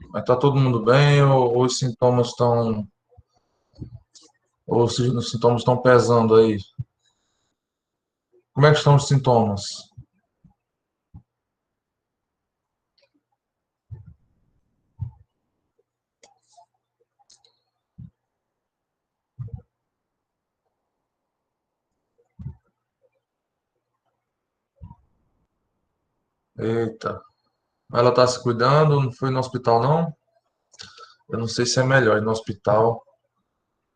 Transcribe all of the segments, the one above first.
Mas tá todo mundo bem ou os sintomas estão os sintomas estão pesando aí? Como é que estão os sintomas? Eita, ela tá se cuidando? Não foi no hospital não? Eu não sei se é melhor ir no hospital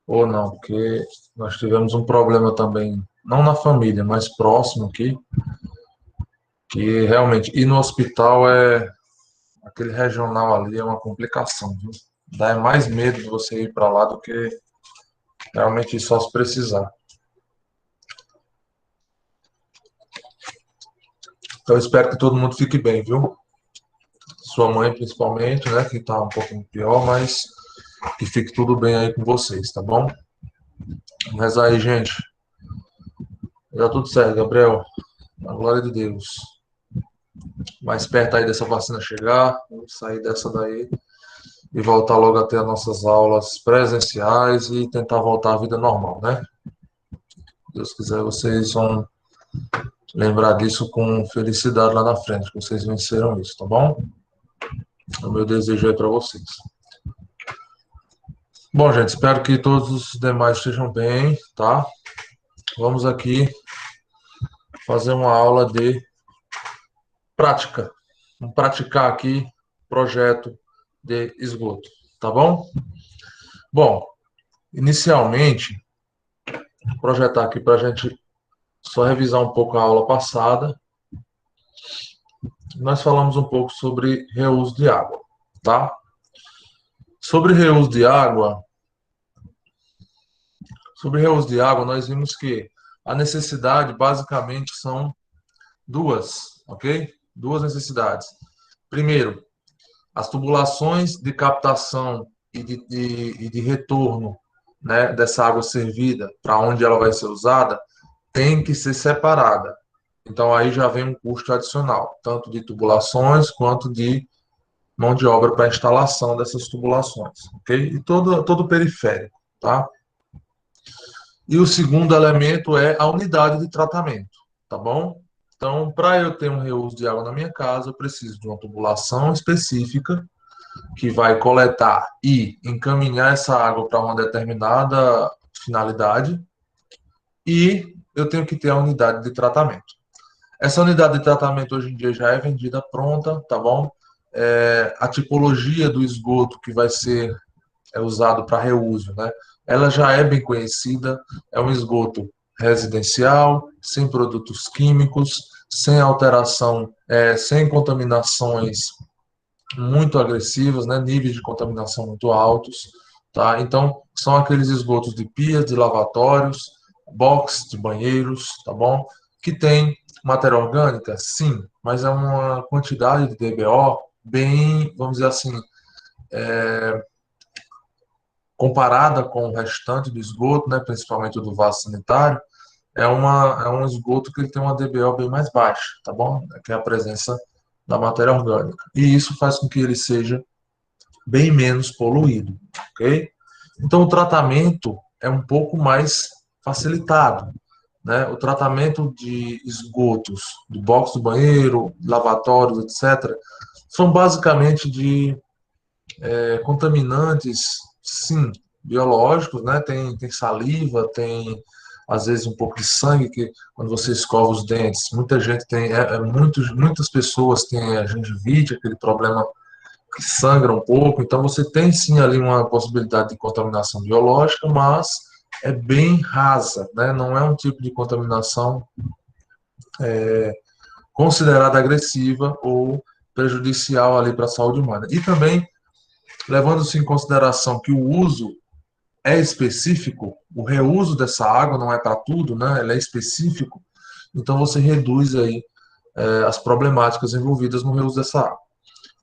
ou não, porque nós tivemos um problema também, não na família, mas próximo aqui, que realmente ir no hospital aquele regional ali é uma complicação, viu? Dá mais medo de você ir para lá do que realmente ir só se precisar. Então, eu espero que todo mundo fique bem, viu? Sua mãe, principalmente, né? Que tá um pouquinho pior, mas que fique tudo bem aí com vocês, tá bom? Vamos rezar aí, gente. Vai dar tudo certo, Gabriel. Na glória de Deus. Mais perto aí dessa vacina chegar, vamos sair dessa daí e voltar logo a ter as nossas aulas presenciais e tentar voltar à vida normal, né? Se Deus quiser, vocês vão lembrar disso com felicidade lá na frente, que vocês venceram isso, tá bom? O meu desejo é para vocês. Bom, gente, espero que todos os demais estejam bem, tá? Vamos aqui fazer uma aula de prática. Vamos praticar aqui projeto de esgoto, tá bom? Bom, inicialmente, vou projetar aqui para a gente só revisar um pouco a aula passada. Nós falamos um pouco sobre reuso de água, tá? Sobre reuso de água, nós vimos que a necessidade basicamente são duas, ok? Duas necessidades. Primeiro, as tubulações de captação e de retorno, né, dessa água servida para onde ela vai ser usada tem que ser separada. Então aí já vem um custo adicional, tanto de tubulações quanto de mão de obra para a instalação dessas tubulações, ok? E todo o periférico, tá? E o segundo elemento é a unidade de tratamento, tá bom? Então, para eu ter um reuso de água na minha casa, eu preciso de uma tubulação específica que vai coletar e encaminhar essa água para uma determinada finalidade e eu tenho que ter a unidade de tratamento. Essa unidade de tratamento hoje em dia já é vendida pronta, tá bom? A tipologia do esgoto que vai ser usado para reuso, né? Ela já é bem conhecida, é um esgoto residencial, sem produtos químicos, sem alteração, sem contaminações muito agressivas, né? Níveis de contaminação muito altos, tá? Então, são aqueles esgotos de pias, de lavatórios, box de banheiros, tá bom? Que tem matéria orgânica, sim, mas é uma quantidade de DBO bem, vamos dizer assim, comparada com o restante do esgoto, né, principalmente do vaso sanitário, é um esgoto que ele tem uma DBO bem mais baixa, tá bom? Que é a presença da matéria orgânica. E isso faz com que ele seja bem menos poluído, ok? Então, o tratamento é um pouco mais facilitado, né? O tratamento de esgotos, do box do banheiro, lavatórios, etc., são basicamente de contaminantes, sim, biológicos, né? Tem saliva, tem às vezes um pouco de sangue que quando você escova os dentes, muita gente tem, muitas pessoas têm a gengivite, aquele problema que sangra um pouco, então você tem sim ali uma possibilidade de contaminação biológica, mas é bem rasa, né? Não é um tipo de contaminação considerada agressiva ou prejudicial ali para a saúde humana. E também, levando-se em consideração que o uso é específico, o reuso dessa água não é para tudo, né? Ela é específico, então você reduz aí as problemáticas envolvidas no reuso dessa água.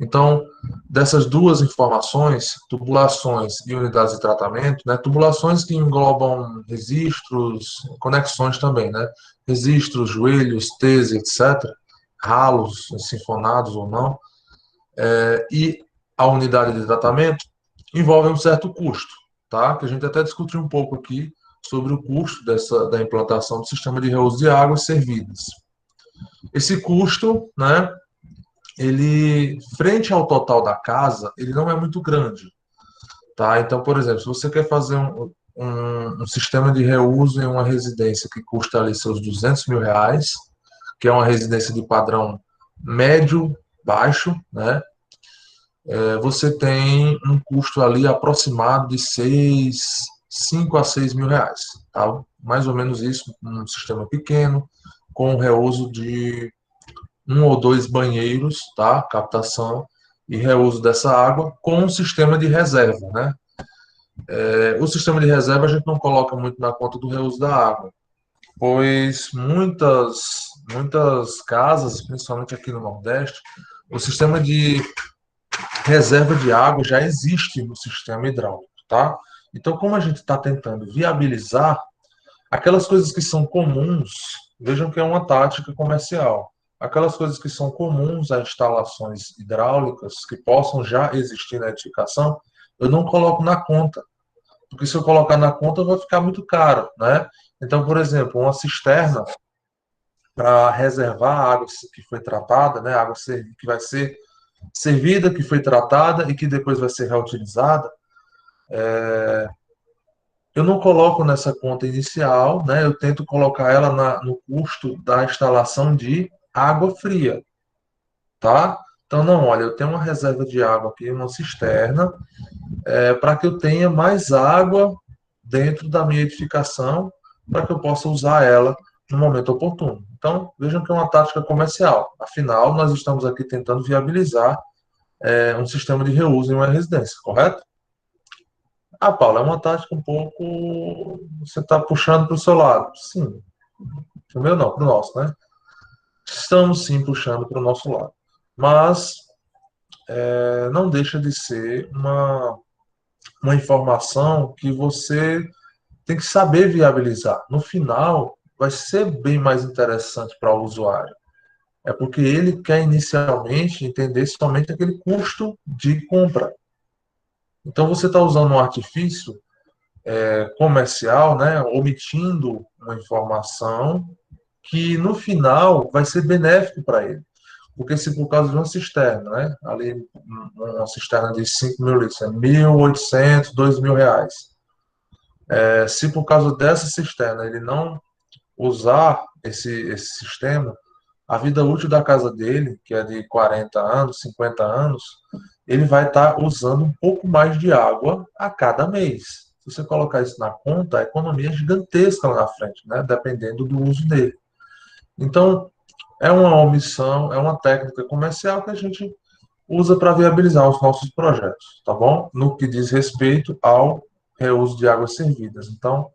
Então, dessas duas informações, tubulações e unidades de tratamento, né, tubulações que englobam registros, conexões também, né, registros, joelhos, tese, etc., ralos, sinfonados ou não, e a unidade de tratamento, envolve um certo custo, tá? Que a gente até discutiu um pouco aqui sobre o custo da implantação do sistema de reuso de águas servidas. Esse custo, né, ele, frente ao total da casa, ele não é muito grande, tá? Então, por exemplo, se você quer fazer um sistema de reuso em uma residência que custa ali seus R$ 200.000, que é uma residência de padrão médio, baixo, né? Você tem um custo ali aproximado de 5 a 6 mil reais, tá? Mais ou menos isso, um sistema pequeno, com reuso de um ou dois banheiros, tá? Captação e reuso dessa água com um sistema de reserva, né? O sistema de reserva a gente não coloca muito na conta do reuso da água, pois muitas casas, principalmente aqui no Nordeste, o sistema de reserva de água já existe no sistema hidráulico, tá? Então, como a gente está tentando viabilizar aquelas coisas que são comuns, vejam que é uma tática comercial. Aquelas coisas que são comuns a instalações hidráulicas, que possam já existir na edificação, eu não coloco na conta. Porque se eu colocar na conta, vai ficar muito caro, né? Então, por exemplo, uma cisterna para reservar a água que foi tratada, né? A água que vai ser servida, que foi tratada e que depois vai ser reutilizada, eu não coloco nessa conta inicial, né? Eu tento colocar ela no custo da instalação de água fria, tá? Então, não, olha, eu tenho uma reserva de água aqui, uma cisterna, para que eu tenha mais água dentro da minha edificação, para que eu possa usar ela no momento oportuno. Então, vejam que é uma tática comercial. Afinal, nós estamos aqui tentando viabilizar um sistema de reuso em uma residência, correto? Ah, Paulo, é uma tática um pouco. Você está puxando para o seu lado. Sim. Para o meu não, para o nosso, né? Estamos sim puxando para o nosso lado. Mas não deixa de ser uma informação que você tem que saber viabilizar. No final, vai ser bem mais interessante para o usuário. É porque ele quer inicialmente entender somente aquele custo de compra. Então, você está usando um artifício comercial, né, omitindo uma informação que no final vai ser benéfico para ele. Porque se por causa de uma cisterna, né, ali uma cisterna de 5 mil litros, é 1.800, 2 mil reais. Se por causa dessa cisterna ele não usar esse sistema, a vida útil da casa dele, que é de 40 anos, 50 anos, ele vai estar usando um pouco mais de água a cada mês. Se você colocar isso na conta, a economia é gigantesca lá na frente, né? Dependendo do uso dele. Então, é uma omissão, é uma técnica comercial que a gente usa para viabilizar os nossos projetos, tá bom? No que diz respeito ao reuso de águas servidas. Então,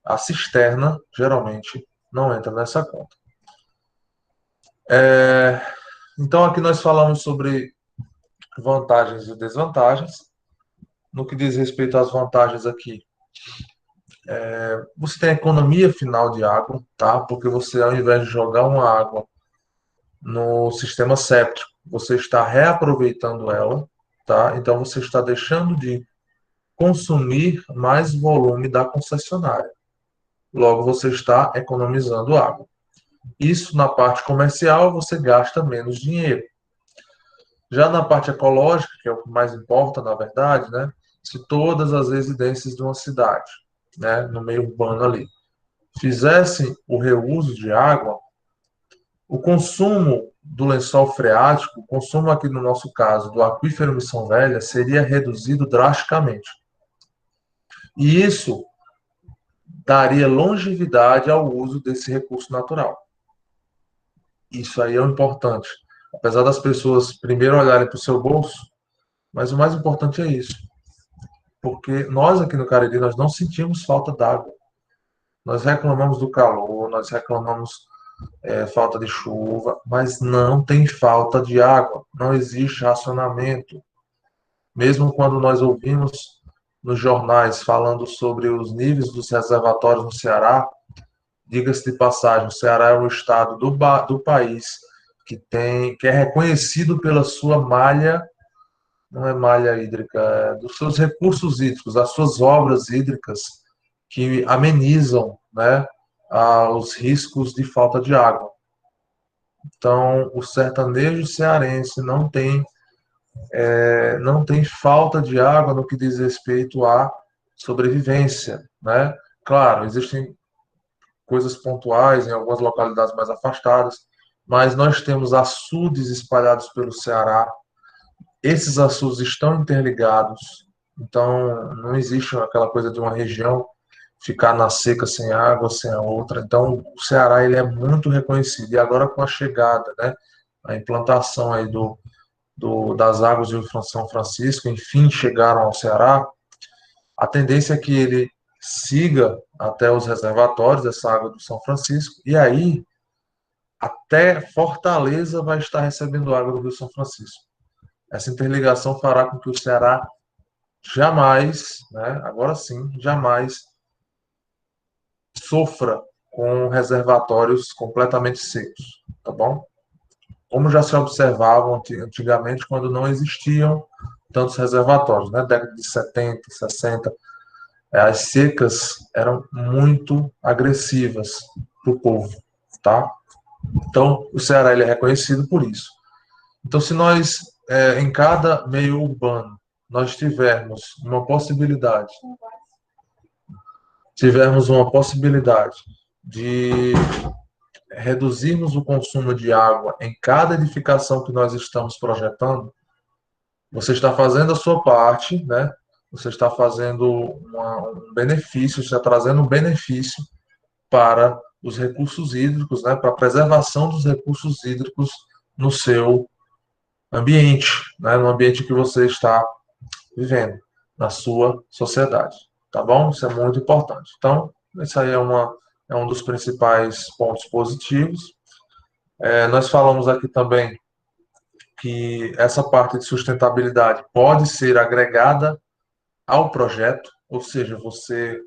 a cisterna geralmente não entra nessa conta. Então, aqui nós falamos sobre vantagens e desvantagens. No que diz respeito às vantagens aqui, você tem a economia final de água, tá? Porque você, ao invés de jogar uma água no sistema séptico, você está reaproveitando ela, tá? Então, você está deixando de consumir mais volume da concessionária. Logo, você está economizando água. Isso, na parte comercial, você gasta menos dinheiro. Já na parte ecológica, que é o que mais importa, na verdade, né? Se todas as residências de uma cidade, né, no meio urbano ali, fizessem o reuso de água, o consumo do lençol freático, o consumo aqui no nosso caso do aquífero Missão Velha, seria reduzido drasticamente. E isso daria longevidade ao uso desse recurso natural. Isso aí é o importante. Apesar das pessoas primeiro olharem para o seu bolso, mas o mais importante é isso. Porque nós aqui no Cariri, nós não sentimos falta d'água. Nós reclamamos do calor, nós reclamamos falta de chuva, mas não tem falta de água, não existe racionamento. Mesmo quando nós ouvimos nos jornais falando sobre os níveis dos reservatórios no Ceará, diga-se de passagem, o Ceará é um estado do país que é reconhecido pela sua malha não é malha hídrica, é dos seus recursos hídricos, das suas obras hídricas que amenizam, né, os riscos de falta de água. Então, o sertanejo cearense não tem falta de água no que diz respeito à sobrevivência, né? Claro, existem coisas pontuais em algumas localidades mais afastadas, mas nós temos açudes espalhados pelo Ceará. Esses açudes estão interligados, então não existe aquela coisa de uma região ficar na seca sem água, sem a outra. Então, o Ceará ele é muito reconhecido. E agora com a chegada, né, a implantação aí das águas de São Francisco, enfim, chegaram ao Ceará, a tendência é que ele siga até os reservatórios dessa água do São Francisco, e aí até Fortaleza vai estar recebendo água do Rio São Francisco. Essa interligação fará com que o Ceará jamais, né, agora sim, jamais sofra com reservatórios completamente secos, tá bom? Como já se observava antigamente, quando não existiam tantos reservatórios, né? Década de 70, 60, as secas eram muito agressivas para o povo, tá? Então, o Ceará ele é reconhecido por isso. Então, se nós, em cada meio urbano, nós tivermos uma possibilidade de reduzirmos o consumo de água em cada edificação que nós estamos projetando, você está fazendo a sua parte, né? Você está fazendo um benefício, está trazendo um benefício para os recursos hídricos, né? Para a preservação dos recursos hídricos no seu ambiente, né? No ambiente que você está vivendo, na sua sociedade, tá bom? Isso é muito importante. Então, isso aí é um dos principais pontos positivos. Nós falamos aqui também que essa parte de sustentabilidade pode ser agregada ao projeto, ou seja, você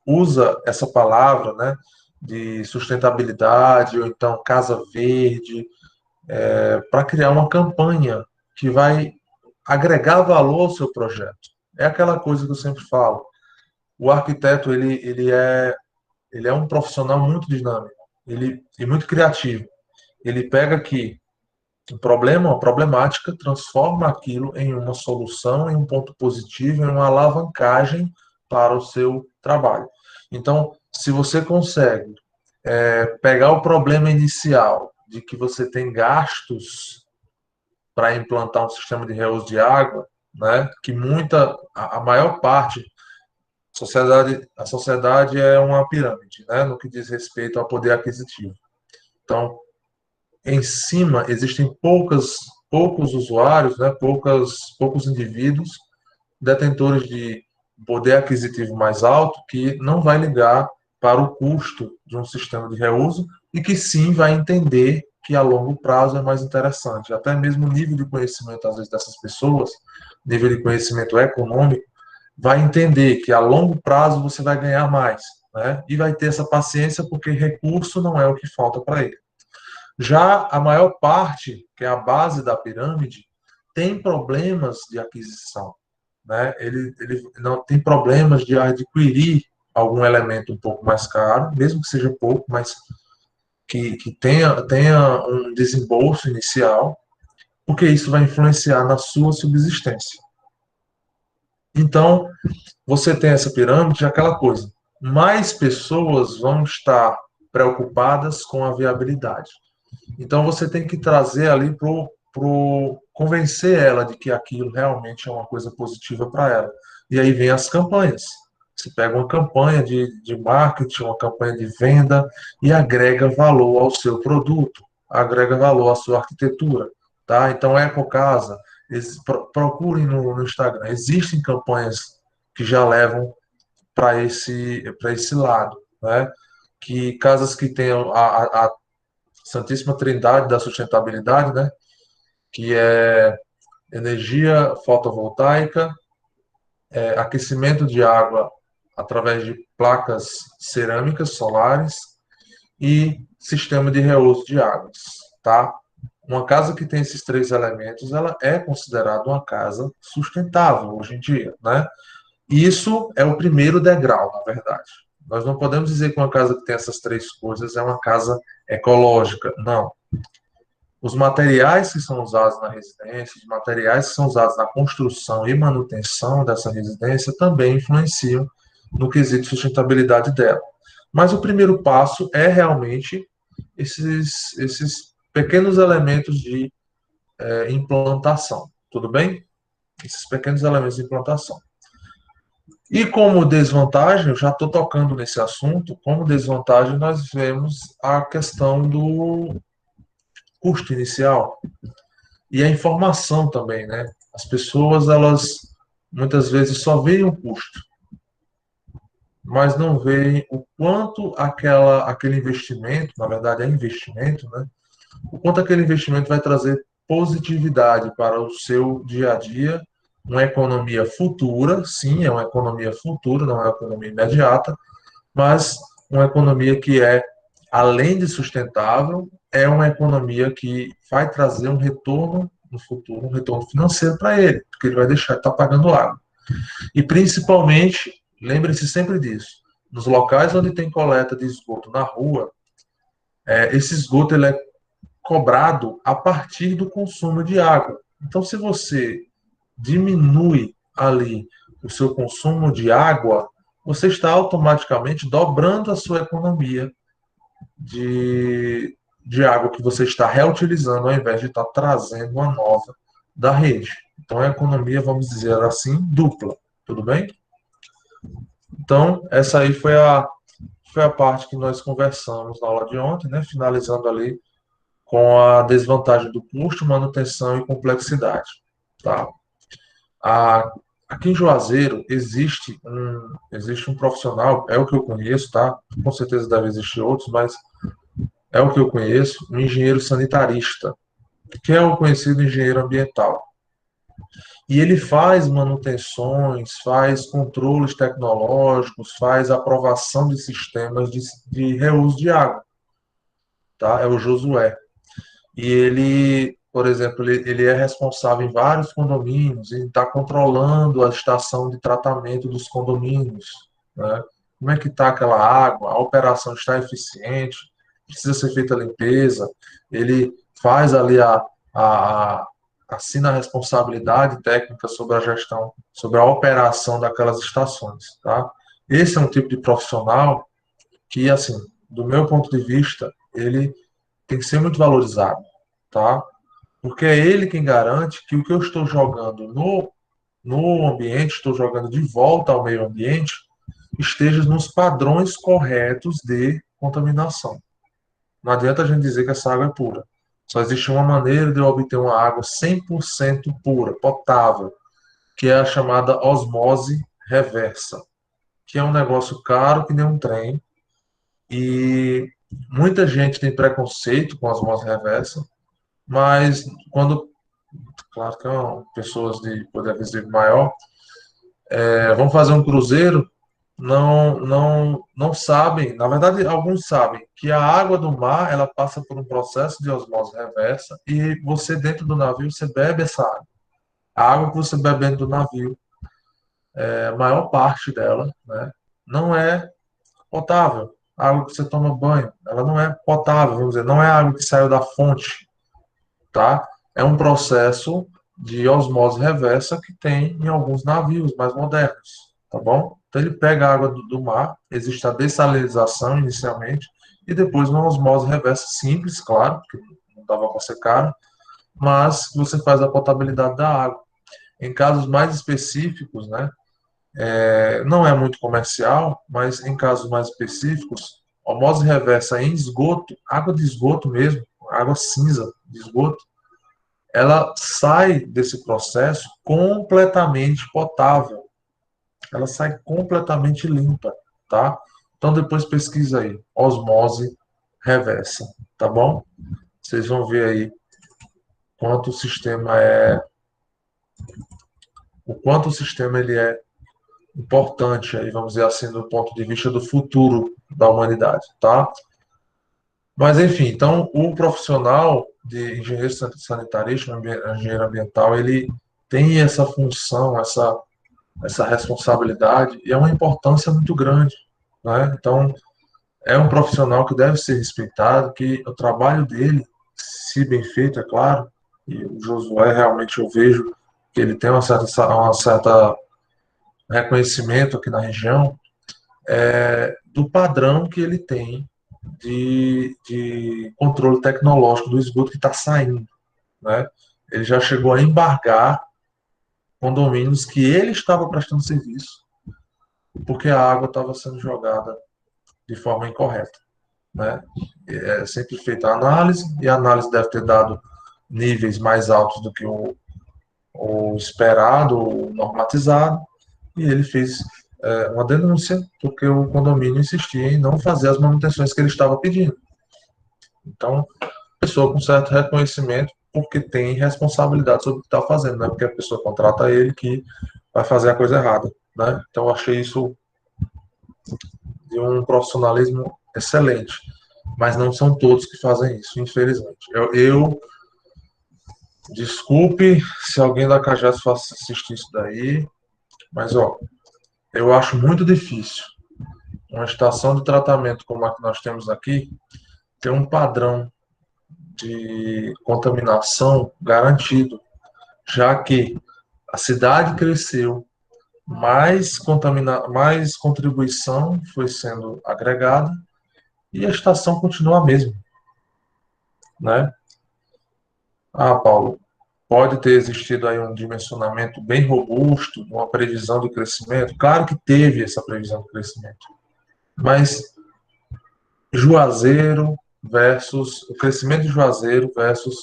usa essa palavra, né, de sustentabilidade ou então casa verde, para criar uma campanha que vai agregar valor ao seu projeto. É aquela coisa que eu sempre falo. O arquiteto ele é um profissional muito dinâmico, ele é muito criativo. Ele pega aqui um problema, uma problemática, transforma aquilo em uma solução, em um ponto positivo, em uma alavancagem para o seu trabalho. Então, se você consegue pegar o problema inicial de que você tem gastos para implantar um sistema de reuso de água, né, que a maior parte, a sociedade é uma pirâmide, né, no que diz respeito ao poder aquisitivo. Então, em cima existem poucos usuários, né, poucos indivíduos detentores de poder aquisitivo mais alto que não vai ligar para o custo de um sistema de reuso e que sim vai entender que a longo prazo é mais interessante. Até mesmo o nível de conhecimento, às vezes, dessas pessoas, nível de conhecimento econômico, vai entender que a longo prazo você vai ganhar mais, né? E vai ter essa paciência porque recurso não é o que falta para ele. Já a maior parte, que é a base da pirâmide, tem problemas de aquisição, né? Ele não tem problemas de adquirir algum elemento um pouco mais caro, mesmo que seja pouco, mas que tenha um desembolso inicial, porque isso vai influenciar na sua subsistência. Então, você tem essa pirâmide, é aquela coisa. Mais pessoas vão estar preocupadas com a viabilidade. Então você tem que trazer ali convencer ela de que aquilo realmente é uma coisa positiva para ela. E aí vem as campanhas. Você pega uma campanha de marketing, uma campanha de venda e agrega valor ao seu produto, agrega valor à sua arquitetura. Tá? Então, EcoCasa, procurem no Instagram. Existem campanhas que já levam para esse lado. Né? Que casas que tenham a Santíssima Trindade da sustentabilidade, né? Que é energia fotovoltaica, aquecimento de água através de placas cerâmicas solares e sistema de reuso de águas, tá? Uma casa que tem esses três elementos, ela é considerada uma casa sustentável hoje em dia, né? Isso é o primeiro degrau, na verdade. Nós não podemos dizer que uma casa que tem essas três coisas é uma casa ecológica. Não. Os materiais que são usados na residência, os materiais que são usados na construção e manutenção dessa residência também influenciam no quesito sustentabilidade dela. Mas o primeiro passo é realmente esses pequenos elementos de implantação, tudo bem? Esses pequenos elementos de implantação. E como desvantagem, eu já estou tocando nesse assunto, como desvantagem nós vemos a questão do custo inicial e a informação também, né? As pessoas, elas muitas vezes só veem o custo, mas não veem o quanto aquele investimento, na verdade é investimento, né? O quanto aquele investimento vai trazer positividade para o seu dia a dia, uma economia futura, sim, é uma economia futura, não é uma economia imediata, mas uma economia que é, além de sustentável, é uma economia que vai trazer um retorno no futuro, um retorno financeiro para ele, porque ele vai deixar de estar pagando água. E principalmente, lembre-se sempre disso, nos locais onde tem coleta de esgoto na rua, esse esgoto ele é cobrado a partir do consumo de água. Então, se você diminui ali o seu consumo de água, você está automaticamente dobrando a sua economia de água que você está reutilizando, ao invés de estar trazendo uma nova da rede. Então, é a economia, vamos dizer assim, dupla. Tudo bem? Então, essa aí foi a parte que nós conversamos na aula de ontem, né? Finalizando ali com a desvantagem do custo, manutenção e complexidade. Tá? A, aqui em Juazeiro existe um profissional, é o que eu conheço, tá? Com certeza deve existir outros, mas é o que eu conheço, um engenheiro sanitarista, que é o conhecido engenheiro ambiental. E ele faz manutenções, faz controles tecnológicos, faz aprovação de sistemas de reuso de água, tá? É o Josué. E ele, por exemplo, ele é responsável em vários condomínios e está controlando a estação de tratamento dos condomínios, né? Como é que está aquela água? A operação está eficiente? Precisa ser feita a limpeza? Ele faz ali a assina a responsabilidade técnica sobre a gestão, sobre a operação daquelas estações, tá? Esse é um tipo de profissional que, assim, do meu ponto de vista, ele tem que ser muito valorizado, tá? Porque é ele quem garante que o que eu estou jogando no ambiente, estou jogando de volta ao meio ambiente, esteja nos padrões corretos de contaminação. Não adianta a gente dizer que essa água é pura. Só existe uma maneira de eu obter uma água 100% pura, potável, que é a chamada osmose reversa, que é um negócio caro que nem um trem, e muita gente tem preconceito com a osmose reversa, mas quando, claro que são pessoas de poder aquisitivo maior, vão fazer um cruzeiro, não sabem, na verdade alguns sabem, que a água do mar ela passa por um processo de osmose reversa e você dentro do navio você bebe essa água. A água que você bebe dentro do navio, a maior parte dela, né, não é potável. A água que você toma banho, ela não é potável, vamos dizer, não é água que saiu da fonte, tá? É um processo de osmose reversa que tem em alguns navios mais modernos, tá bom? Então ele pega a água do mar, existe a dessalinização inicialmente, e depois uma osmose reversa simples, claro, porque não dava para ser caro, mas você faz a potabilidade da água. Em casos mais específicos, né, não é muito comercial, mas em casos mais específicos, osmose reversa em esgoto, água de esgoto mesmo, água cinza de esgoto, ela sai desse processo completamente potável. Ela sai completamente limpa, tá? Então depois pesquisa aí, osmose reversa, tá bom? Vocês vão ver aí quanto o sistema o quanto o sistema ele é importante aí, vamos dizer assim, do ponto de vista do futuro da humanidade, tá? Mas, enfim, então, o profissional de engenheiro sanitarista, engenheiro ambiental, ele tem essa função, essa responsabilidade, e é uma importância muito grande, né? Então, é um profissional que deve ser respeitado, que o trabalho dele, se bem feito, é claro, e o Josué realmente eu vejo que ele tem uma certa reconhecimento aqui na região, do padrão que ele tem de controle tecnológico do esgoto que está saindo, né? Ele já chegou a embargar condomínios que ele estava prestando serviço, porque a água estava sendo jogada de forma incorreta, né? É sempre feita a análise, e a análise deve ter dado níveis mais altos do que o esperado, o normatizado, e ele fez uma denúncia porque o condomínio insistia em não fazer as manutenções que ele estava pedindo. Então, pessoa com certo reconhecimento, porque tem responsabilidade sobre o que está fazendo, não é porque a pessoa contrata ele que vai fazer a coisa errada, né? Então, eu achei isso de um profissionalismo excelente, mas não são todos que fazem isso, infelizmente. Desculpe se alguém da Cagés fosse assistir isso daí, mas ó, eu acho muito difícil uma estação de tratamento como a que nós temos aqui ter um padrão de contaminação garantido, já que a cidade cresceu, mais contribuição foi sendo agregada e a estação continua a mesma, né? Ah, Paulo, pode ter existido aí um dimensionamento bem robusto, uma previsão de crescimento. Claro que teve essa previsão de crescimento, mas Juazeiro versus o crescimento de Juazeiro versus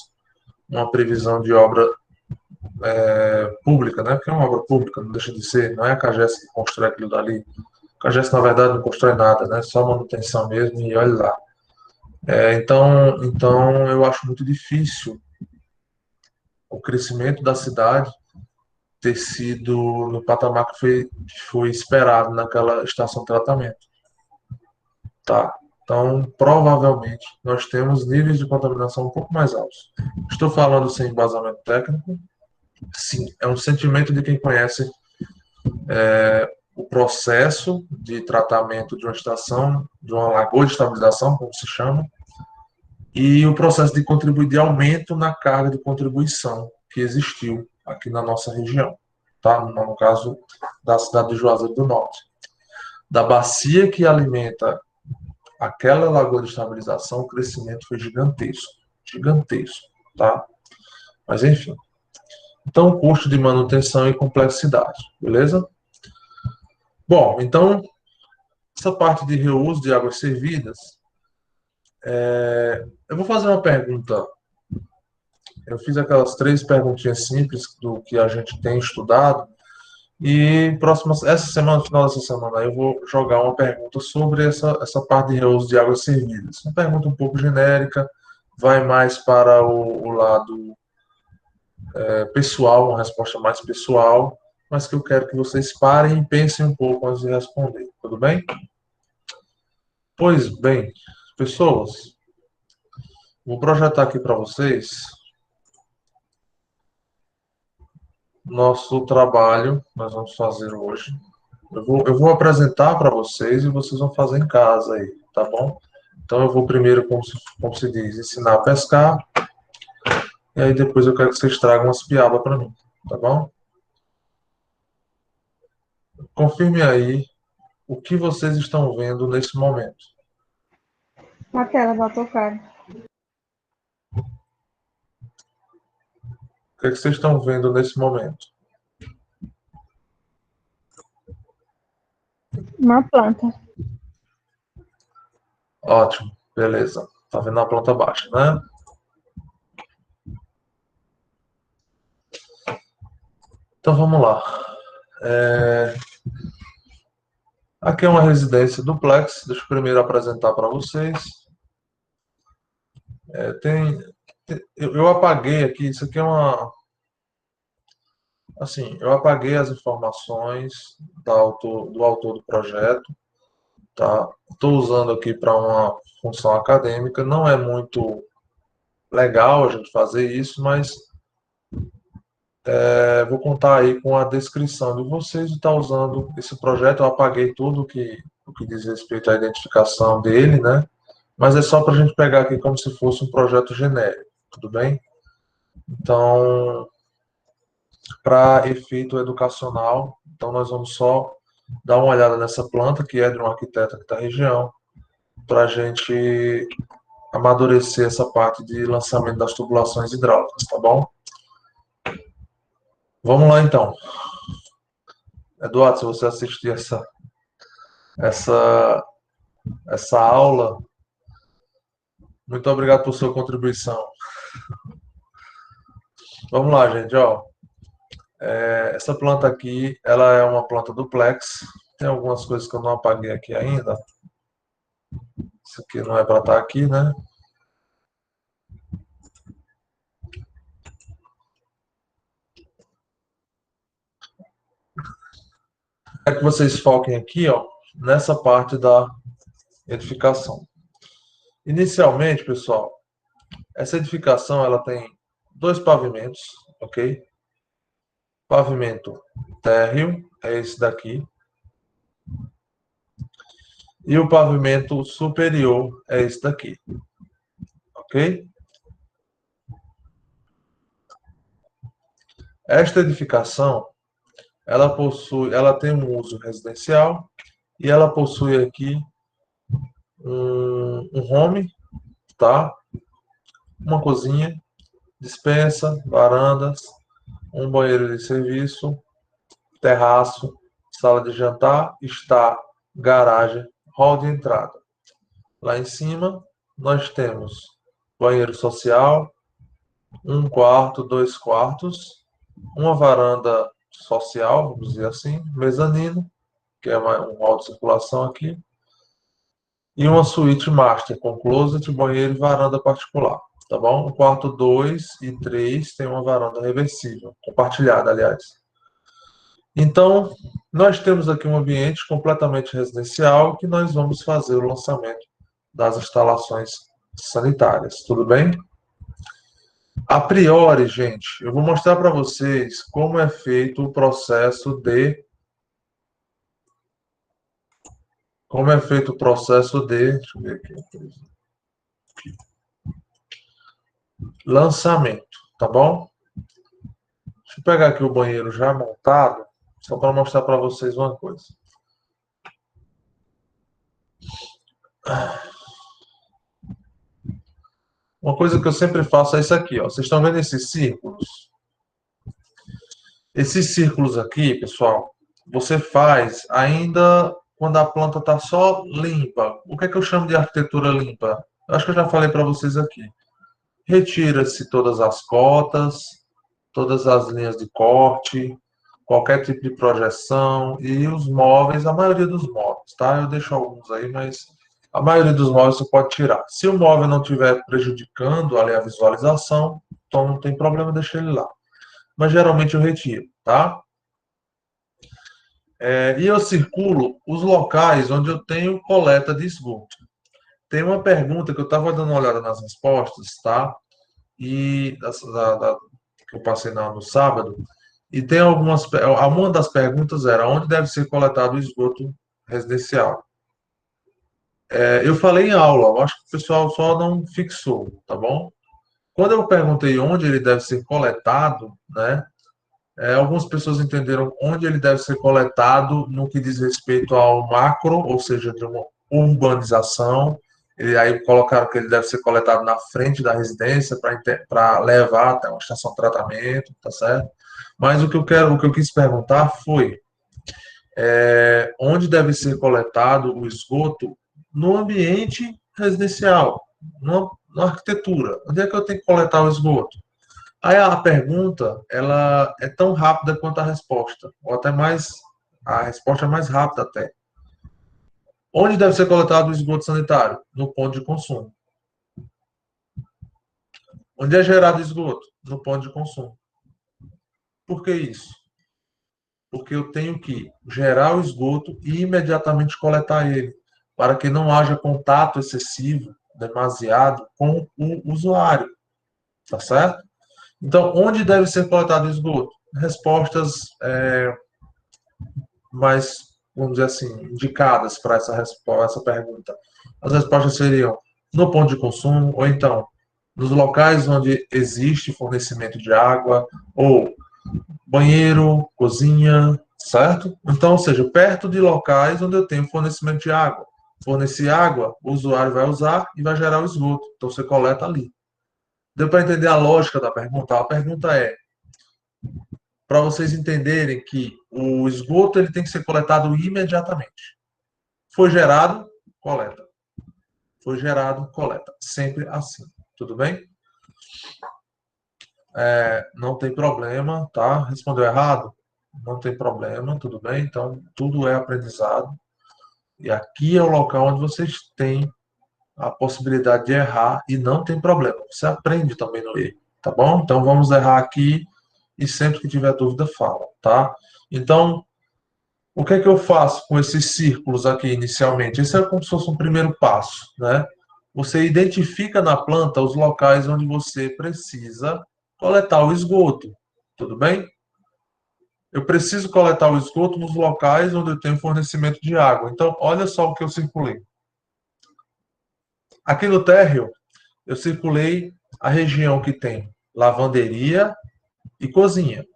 uma previsão de obra pública, né? Porque é uma obra pública, não deixa de ser, não é a Cagés que constrói aquilo dali. A Cagés, na verdade, não constrói nada, né? Só manutenção mesmo e olha lá. Então, eu acho muito difícil o crescimento da cidade ter sido no patamar que foi esperado naquela estação de tratamento. Tá. Então, provavelmente, nós temos níveis de contaminação um pouco mais altos. Estou falando sem embasamento técnico? Sim, é um sentimento de quem conhece o processo de tratamento de uma estação, de uma lagoa de estabilização, como se chama, e o processo de contribuir de aumento na carga de contribuição que existiu aqui na nossa região, tá? No caso da cidade de Juazeiro do Norte. Da bacia que alimenta aquela lagoa de estabilização, o crescimento foi gigantesco, gigantesco, tá? Mas enfim. Então, custo de manutenção e complexidade, beleza? Bom, então, essa parte de reuso de águas servidas, eu vou fazer uma pergunta. Eu fiz aquelas 3 perguntinhas simples do que a gente tem estudado, e essa semana, no final dessa semana, eu vou jogar uma pergunta sobre essa parte de reuso de águas servidas. Uma pergunta um pouco genérica, vai mais para o lado pessoal, uma resposta mais pessoal, mas que eu quero que vocês parem e pensem um pouco antes de responder. Tudo bem? Pois bem, pessoas, vou projetar aqui para vocês nosso trabalho que nós vamos fazer hoje. Eu vou apresentar para vocês e vocês vão fazer em casa aí, tá bom? Então eu vou primeiro, como se diz, ensinar a pescar, e aí depois eu quero que vocês tragam umas piabas para mim, tá bom? Confirme aí o que vocês estão vendo nesse momento. Na tela do AutoCAD. O que é que vocês estão vendo nesse momento? Uma planta. Ótimo, beleza. Tá vendo a planta baixa, né? Então vamos lá. Aqui é uma residência duplex. Deixa eu primeiro apresentar para vocês. Eu apaguei aqui. Isso aqui é uma. Assim, eu apaguei as informações do autor do projeto, tá? Estou usando aqui para uma função acadêmica, não é muito legal a gente fazer isso, mas vou contar aí com a descrição de vocês de estar usando esse projeto. Eu apaguei tudo o que diz respeito à identificação dele, né? Mas é só para a gente pegar aqui como se fosse um projeto genérico, tudo bem? Então, para efeito educacional, então nós vamos só dar uma olhada nessa planta, que é de um arquiteto aqui da região, para a gente amadurecer essa parte de lançamento das tubulações hidráulicas, tá bom? Vamos lá então. Eduardo, se você assistir essa, essa aula, muito obrigado por sua contribuição. Vamos lá, gente, ó. Essa planta aqui, ela é uma planta duplex. Tem algumas coisas que eu não apaguei aqui ainda. Isso aqui não é para estar aqui, né? É que vocês foquem aqui, ó, nessa parte da edificação. Inicialmente, pessoal, essa edificação ela tem dois pavimentos, ok? Pavimento térreo é esse daqui. E o pavimento superior é esse daqui, ok? Esta edificação, ela tem um uso residencial e ela possui aqui um home, tá? Uma cozinha, despensa, varandas, um banheiro de serviço, terraço, sala de jantar, estar, garagem, hall de entrada. Lá em cima, nós temos banheiro social, um quarto, dois quartos, uma varanda social, vamos dizer assim, mezanino, que é um hall de circulação aqui, e uma suíte master com closet, banheiro e varanda particular, tá bom? O quarto 2 e 3 tem uma varanda reversível, compartilhada, aliás. Então, nós temos aqui um ambiente completamente residencial que nós vamos fazer o lançamento das instalações sanitárias, tudo bem? A priori, gente, eu vou mostrar para vocês como é feito o processo de deixa eu ver aqui, lançamento, tá bom? Deixa eu pegar aqui o banheiro já montado, só para mostrar para vocês uma coisa. Uma coisa que eu sempre faço é isso aqui, ó. Vocês estão vendo esses círculos? Esses círculos aqui, pessoal, você faz ainda quando a planta está só limpa. O que é que eu chamo de arquitetura limpa? Eu acho que eu já falei para vocês aqui. Retira-se todas as cotas, todas as linhas de corte, qualquer tipo de projeção e os móveis, a maioria dos móveis, tá? Eu deixo alguns aí, mas a maioria dos móveis você pode tirar. Se o móvel não estiver prejudicando ali a visualização, então não tem problema, deixa ele lá. Mas geralmente eu retiro, tá? E eu circulo os locais onde eu tenho coleta de esgoto. Tem uma pergunta que eu estava dando uma olhada nas respostas, tá? E que eu passei no sábado, e tem uma das perguntas era onde deve ser coletado o esgoto residencial. Eu falei em aula, eu acho que o pessoal só não fixou, tá bom? Quando eu perguntei onde ele deve ser coletado, né? Algumas pessoas entenderam onde ele deve ser coletado no que diz respeito ao macro, ou seja, de uma urbanização. E aí colocaram que ele deve ser coletado na frente da residência para levar até uma estação de tratamento, tá certo? Mas o que eu quis perguntar foi onde deve ser coletado o esgoto no ambiente residencial, na arquitetura. Onde é que eu tenho que coletar o esgoto? Aí a pergunta, ela é tão rápida quanto a resposta, ou até mais, a resposta é mais rápida até. Onde deve ser coletado o esgoto sanitário? No ponto de consumo. Onde é gerado esgoto? No ponto de consumo. Por que isso? Porque eu tenho que gerar o esgoto e imediatamente coletar ele. para que não haja contato excessivo, demasiado, com o usuário, tá certo? Então, onde deve ser coletado o esgoto? Respostas mais, vamos dizer assim, indicadas para essa pergunta. As respostas seriam no ponto de consumo, ou então nos locais onde existe fornecimento de água, ou banheiro, cozinha, certo? Então, ou seja, perto de locais onde eu tenho fornecimento de água. Fornecer água, o usuário vai usar e vai gerar o esgoto. Então, você coleta ali. Deu para entender a lógica da pergunta? A pergunta é para vocês entenderem que o esgoto ele tem que ser coletado imediatamente. Foi gerado, coleta. Foi gerado, coleta. Sempre assim. Tudo bem? Não tem problema, tá? Respondeu errado? Não tem problema, tudo bem? Então, tudo é aprendizado. E aqui é o local onde vocês têm a possibilidade de errar e não tem problema. Você aprende também no erro, tá bom? Então, vamos errar aqui e sempre que tiver dúvida, fala, tá? Então, o que é que eu faço com esses círculos aqui inicialmente? Esse é como se fosse um primeiro passo, né? Você identifica na planta os locais onde você precisa coletar o esgoto, tudo bem? Eu preciso coletar o esgoto nos locais onde eu tenho fornecimento de água. Então, olha só o que eu circulei. Aqui no térreo, eu circulei a região que tem lavanderia e cozinha.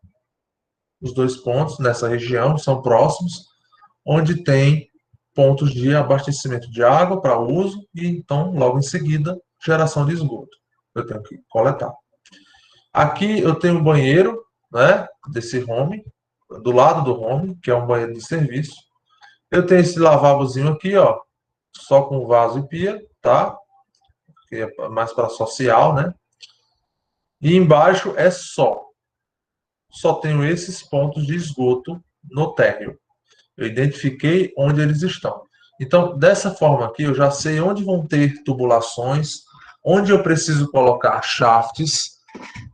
Os dois pontos nessa região são próximos, onde tem pontos de abastecimento de água para uso e, então, logo em seguida, geração de esgoto. Eu tenho que coletar. Aqui eu tenho um banheiro, né, desse home, do lado do home, que é um banheiro de serviço. Eu tenho esse lavabozinho aqui, ó, só com vaso e pia, tá? Que é mais para social, né? E embaixo é só tenho esses pontos de esgoto no térreo. Eu identifiquei onde eles estão. Então, dessa forma aqui, eu já sei onde vão ter tubulações, onde eu preciso colocar shafts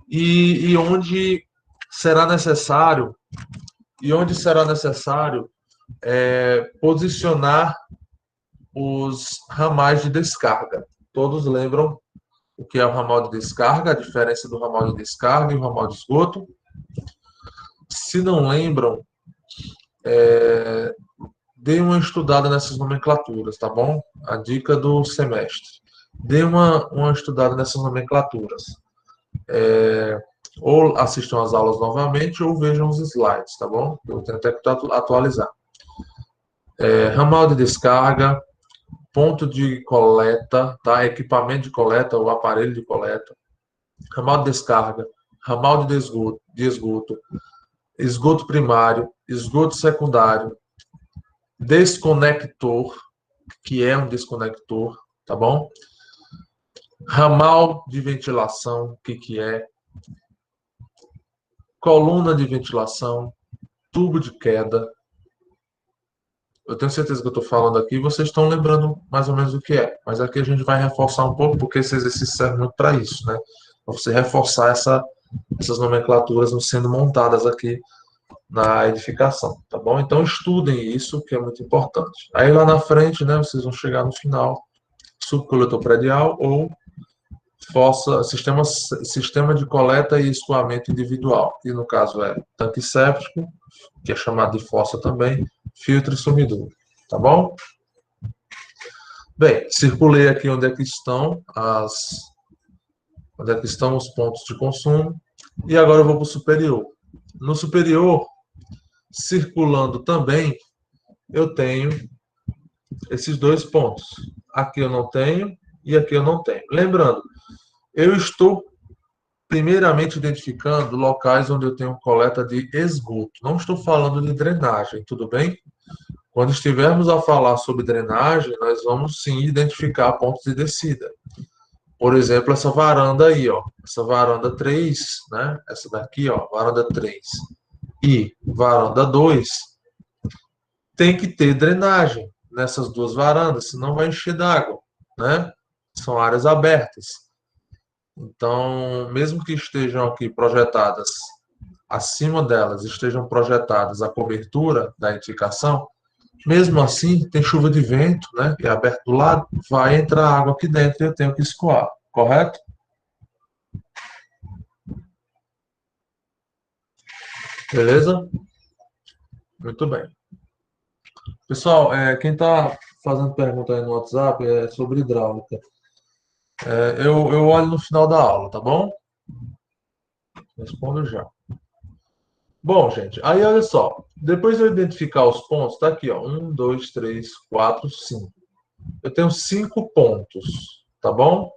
e onde será necessário posicionar os ramais de descarga. Todos lembram o que é o ramal de descarga, a diferença do ramal de descarga e o ramal de esgoto? Se não lembram, dê uma estudada nessas nomenclaturas, tá bom? A dica do semestre. Dê uma estudada nessas nomenclaturas. Ou assistam as aulas novamente ou vejam os slides, tá bom? Eu tenho até que atualizar. Ramal de descarga, ponto de coleta, tá? Equipamento de coleta ou aparelho de coleta, ramal de descarga, ramal de esgoto, esgoto primário, esgoto secundário, desconector, que é um desconector, tá bom? Ramal de ventilação, o que é? Coluna de ventilação, tubo de queda. Eu tenho certeza que eu estou falando aqui, vocês estão lembrando mais ou menos o que é. Mas aqui a gente vai reforçar um pouco, porque esse exercício serve muito para isso, né? Para você reforçar essas nomenclaturas não sendo montadas aqui na edificação, tá bom? Então estudem isso, que é muito importante. Aí lá na frente, né, vocês vão chegar no final, subcoletor predial ou sistema de coleta e escoamento individual, que no caso é tanque séptico, que é chamado de fossa também, filtro e sumidor, tá bom? Bem, circulei aqui onde é que estão os pontos de consumo e agora eu vou para o superior. No superior, circulando também, eu tenho esses dois pontos. Aqui eu não tenho e aqui eu não tenho. Lembrando, eu estou primeiramente identificando locais onde eu tenho coleta de esgoto. Não estou falando de drenagem, tudo bem? Quando estivermos a falar sobre drenagem, nós vamos sim identificar pontos de descida. Por exemplo, essa varanda aí, ó, essa varanda 3, né? Essa daqui, ó, varanda 3 e varanda 2, tem que ter drenagem nessas duas varandas, senão vai encher d'água, né? São áreas abertas. Então, mesmo que estejam aqui projetadas, acima delas estejam projetadas a cobertura da edificação, Mesmo assim, tem chuva de vento, né? Que é aberto do lado, vai entrar água aqui dentro e eu tenho que escoar, correto? Beleza? Muito bem. Pessoal, quem está fazendo pergunta aí no WhatsApp é sobre hidráulica. Eu olho no final da aula, tá bom? Respondo já. Bom, gente, aí olha só. Depois de eu identificar os pontos, tá aqui, ó. 1, 2, 3, 4, 5. Eu tenho 5 pontos, tá bom?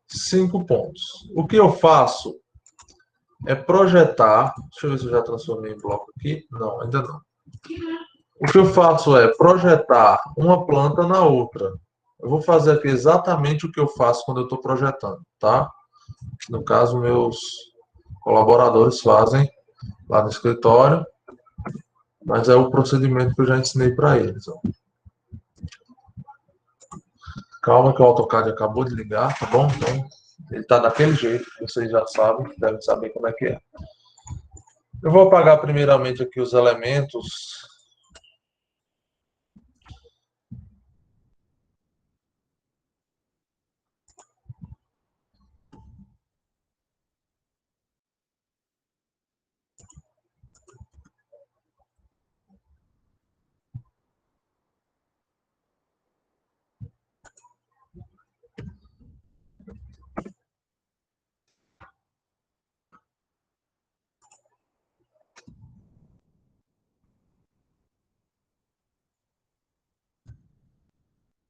5 pontos. O que eu faço é projetar. Deixa eu ver se eu já transformei em bloco aqui. Não, ainda não. O que eu faço é projetar uma planta na outra. Eu vou fazer aqui exatamente o que eu faço quando eu estou projetando, tá? No caso, meus colaboradores fazem lá no escritório, mas é o procedimento que eu já ensinei para eles. Ó. Calma que o AutoCAD acabou de ligar, tá bom? Então, ele está daquele jeito, vocês já sabem, devem saber como é que é. Eu vou apagar primeiramente aqui os elementos.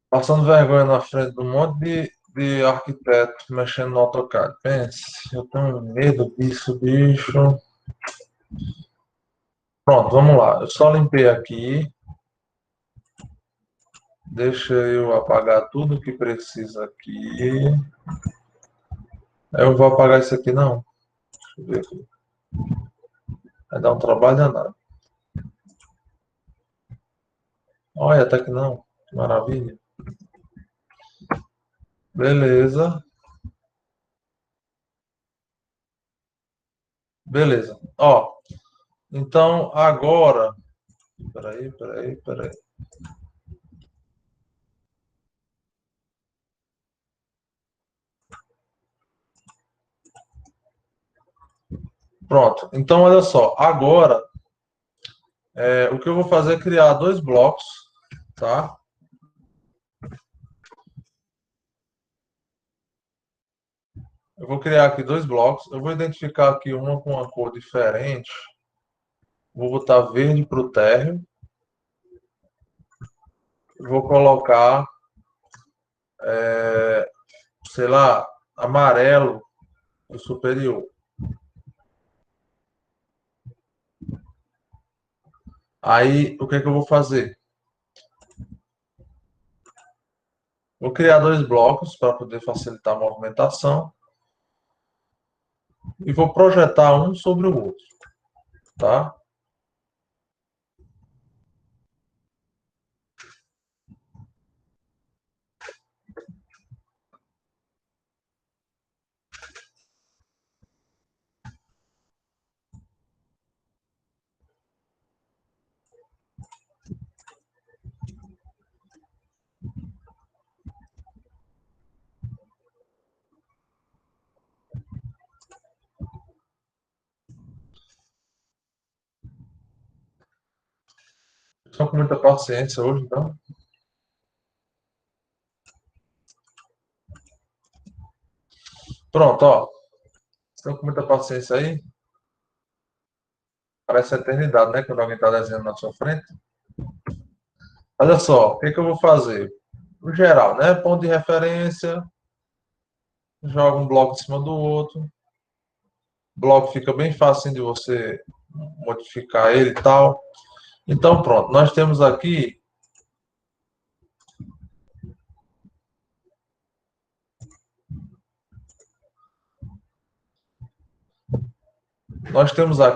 Passando vergonha na frente de um monte de arquiteto mexendo no AutoCAD. Pense, eu tenho medo disso, bicho. Pronto, vamos lá. Eu só limpei aqui. Deixa eu apagar tudo que precisa aqui. Eu vou apagar isso aqui, não. Deixa eu ver aqui. Vai dar um trabalho danado. Olha, até que não. Que maravilha. Beleza. Beleza. Ó, então agora. Peraí. Pronto. Então, olha só. Agora, o que eu vou fazer é criar 2 blocos, tá? Eu vou criar aqui 2 blocos. Eu vou identificar aqui uma com uma cor diferente. Vou botar verde para o térreo. Vou colocar, sei lá, amarelo no superior. Aí, o que é que eu vou fazer? Vou criar 2 blocos para poder facilitar a movimentação e vou projetar um sobre o outro, tá? Estou com muita paciência hoje, então. Pronto, ó. Estão com muita paciência aí? Parece eternidade, né? Quando alguém está desenhando na sua frente. Olha só, o que que eu vou fazer? No geral, né? Ponto de referência, joga um bloco em cima do outro. O bloco fica bem fácil de você modificar ele e tal. Então, pronto, nós temos aqui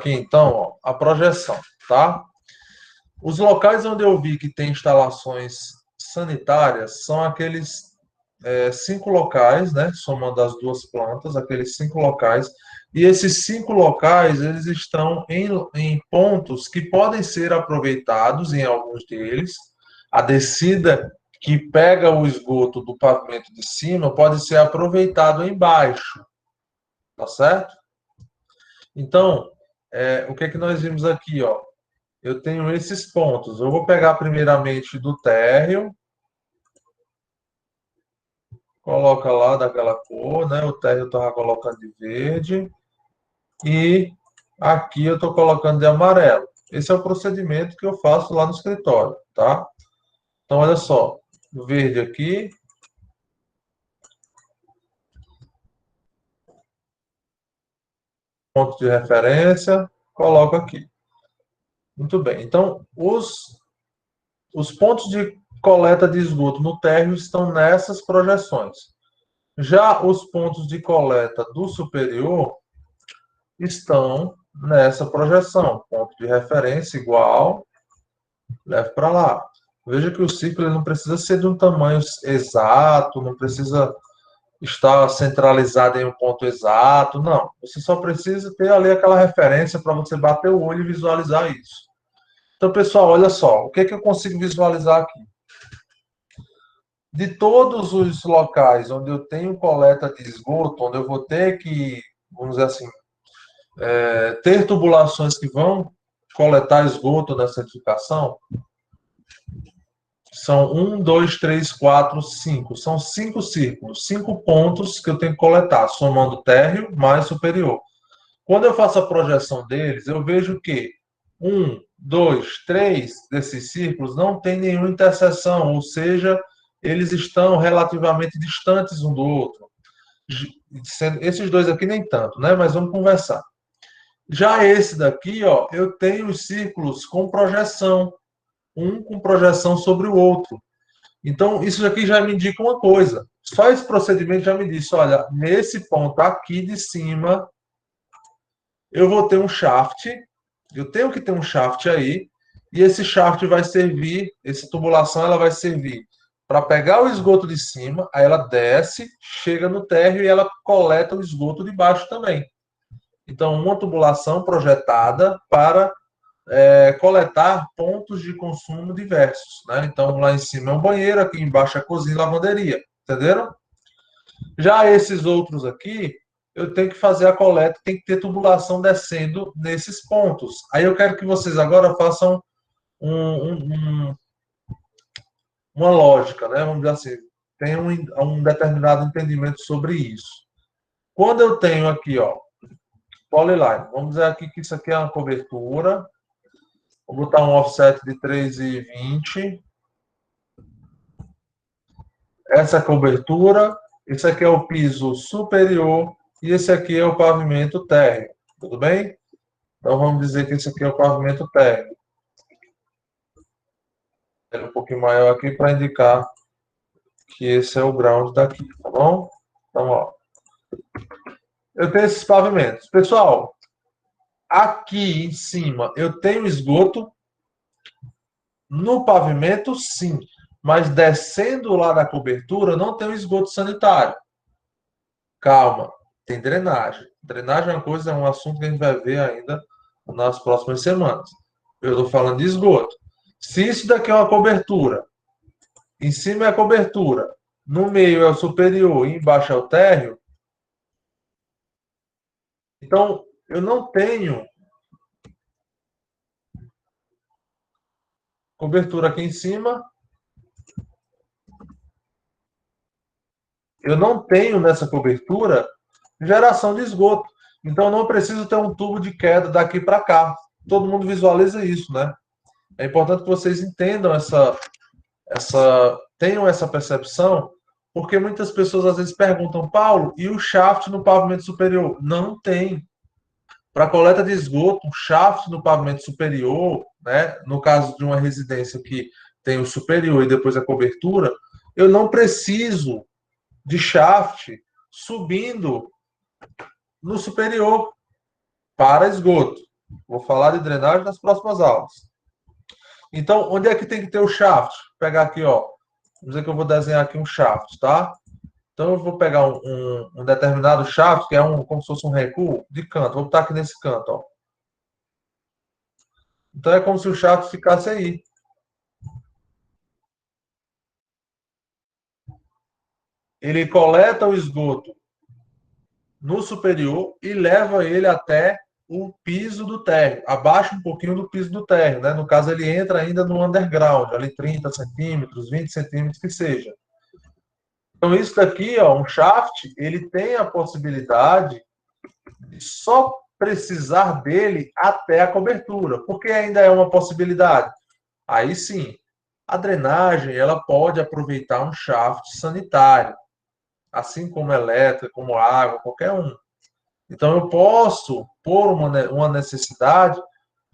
então, ó, a projeção, tá? Os locais onde eu vi que tem instalações sanitárias são aqueles 5 locais, né? Somando as 2 plantas, aqueles 5 locais E esses 5 locais, eles estão em pontos que podem ser aproveitados em alguns deles. A descida que pega o esgoto do pavimento de cima pode ser aproveitado embaixo, tá certo? Então, o que é que nós vimos aqui, ó? Eu tenho esses pontos. Eu vou pegar primeiramente do térreo, coloca lá daquela cor, né? O térreo eu estava colocando de verde e aqui eu estou colocando de amarelo. Esse é o procedimento que eu faço lá no escritório, tá? Então, olha só, o verde aqui, ponto de referência, coloco aqui. Muito bem. Então, os pontos de coleta de esgoto no térreo estão nessas projeções. Já os pontos de coleta do superior estão nessa projeção. Ponto de referência igual, leve para lá. Veja que o círculo não precisa ser de um tamanho exato, não precisa estar centralizado em um ponto exato, não. Você só precisa ter ali aquela referência para você bater o olho e visualizar isso. Então, pessoal, olha só, o que é que eu consigo visualizar aqui? De todos os locais onde eu tenho coleta de esgoto, onde eu vou ter que, vamos dizer assim, ter tubulações que vão coletar esgoto nessa edificação, são 1, 2, 3, 4, 5. São 5 círculos, 5 pontos que eu tenho que coletar, somando térreo mais superior. Quando eu faço a projeção deles, eu vejo que 1, 2, 3 desses círculos não tem nenhuma interseção, ou seja, eles estão relativamente distantes um do outro. Esses dois aqui nem tanto, né? Mas vamos conversar. Já esse daqui, ó, eu tenho os círculos com projeção, um com projeção sobre o outro. Então, isso aqui já me indica uma coisa. Só esse procedimento já me disse, olha, nesse ponto aqui de cima, eu vou ter um shaft, eu tenho que ter um shaft aí, e esse shaft vai servir, essa tubulação, ela vai servir para pegar o esgoto de cima, aí ela desce, chega no térreo e ela coleta o esgoto de baixo também. Então, uma tubulação projetada para coletar pontos de consumo diversos, né? Então, lá em cima é um banheiro, aqui embaixo é cozinha e lavanderia, entenderam? Já esses outros aqui, eu tenho que fazer a coleta, tem que ter tubulação descendo nesses pontos. Aí eu quero que vocês agora façam uma lógica, né? Vamos dizer assim, tem um determinado entendimento sobre isso. Quando eu tenho aqui, ó, polyline, vamos dizer aqui que isso aqui é uma cobertura, vou botar um offset de 3,20. Essa é a cobertura, esse aqui é o piso superior e esse aqui é o pavimento térreo. Tudo bem? Então vamos dizer que esse aqui é o pavimento térreo. É um pouquinho maior aqui para indicar que esse é o ground daqui, tá bom? Então, ó. Eu tenho esses pavimentos. Pessoal, aqui em cima eu tenho esgoto. No pavimento, sim. Mas descendo lá da cobertura, não tem esgoto sanitário. Calma, tem drenagem. Drenagem é uma coisa, é um assunto que a gente vai ver ainda nas próximas semanas. Eu estou falando de esgoto. Se isso daqui é uma cobertura, em cima é a cobertura, no meio é o superior e embaixo é o térreo, então eu não tenho cobertura aqui em cima, eu não tenho nessa cobertura geração de esgoto. Então eu não preciso ter um tubo de queda daqui para cá. Todo mundo visualiza isso, né? É importante que vocês entendam tenham essa percepção, porque muitas pessoas às vezes perguntam, Paulo, e o shaft no pavimento superior? Não tem. Para coleta de esgoto, um shaft no pavimento superior, né, no caso de uma residência que tem o superior e depois a cobertura, eu não preciso de shaft subindo no superior para esgoto. Vou falar de drenagem nas próximas aulas. Então, onde é que tem que ter o shaft? Vou pegar aqui, ó. Vamos dizer que eu vou desenhar aqui um shaft, tá? Então, eu vou pegar um determinado shaft, que é como se fosse um recuo de canto. Vou botar aqui nesse canto, ó. Então, é como se o shaft ficasse aí. Ele coleta o esgoto no superior e leva ele até o piso do térreo, abaixo um pouquinho do piso do térreo, né? No caso, ele entra ainda no underground, ali 30 centímetros, 20 centímetros, que seja. Então, isso daqui, ó, um shaft, ele tem a possibilidade de só precisar dele até a cobertura, porque ainda é uma possibilidade. Aí sim, a drenagem, ela pode aproveitar um shaft sanitário, assim como elétrica, como água, qualquer um. Então, eu posso, por uma necessidade,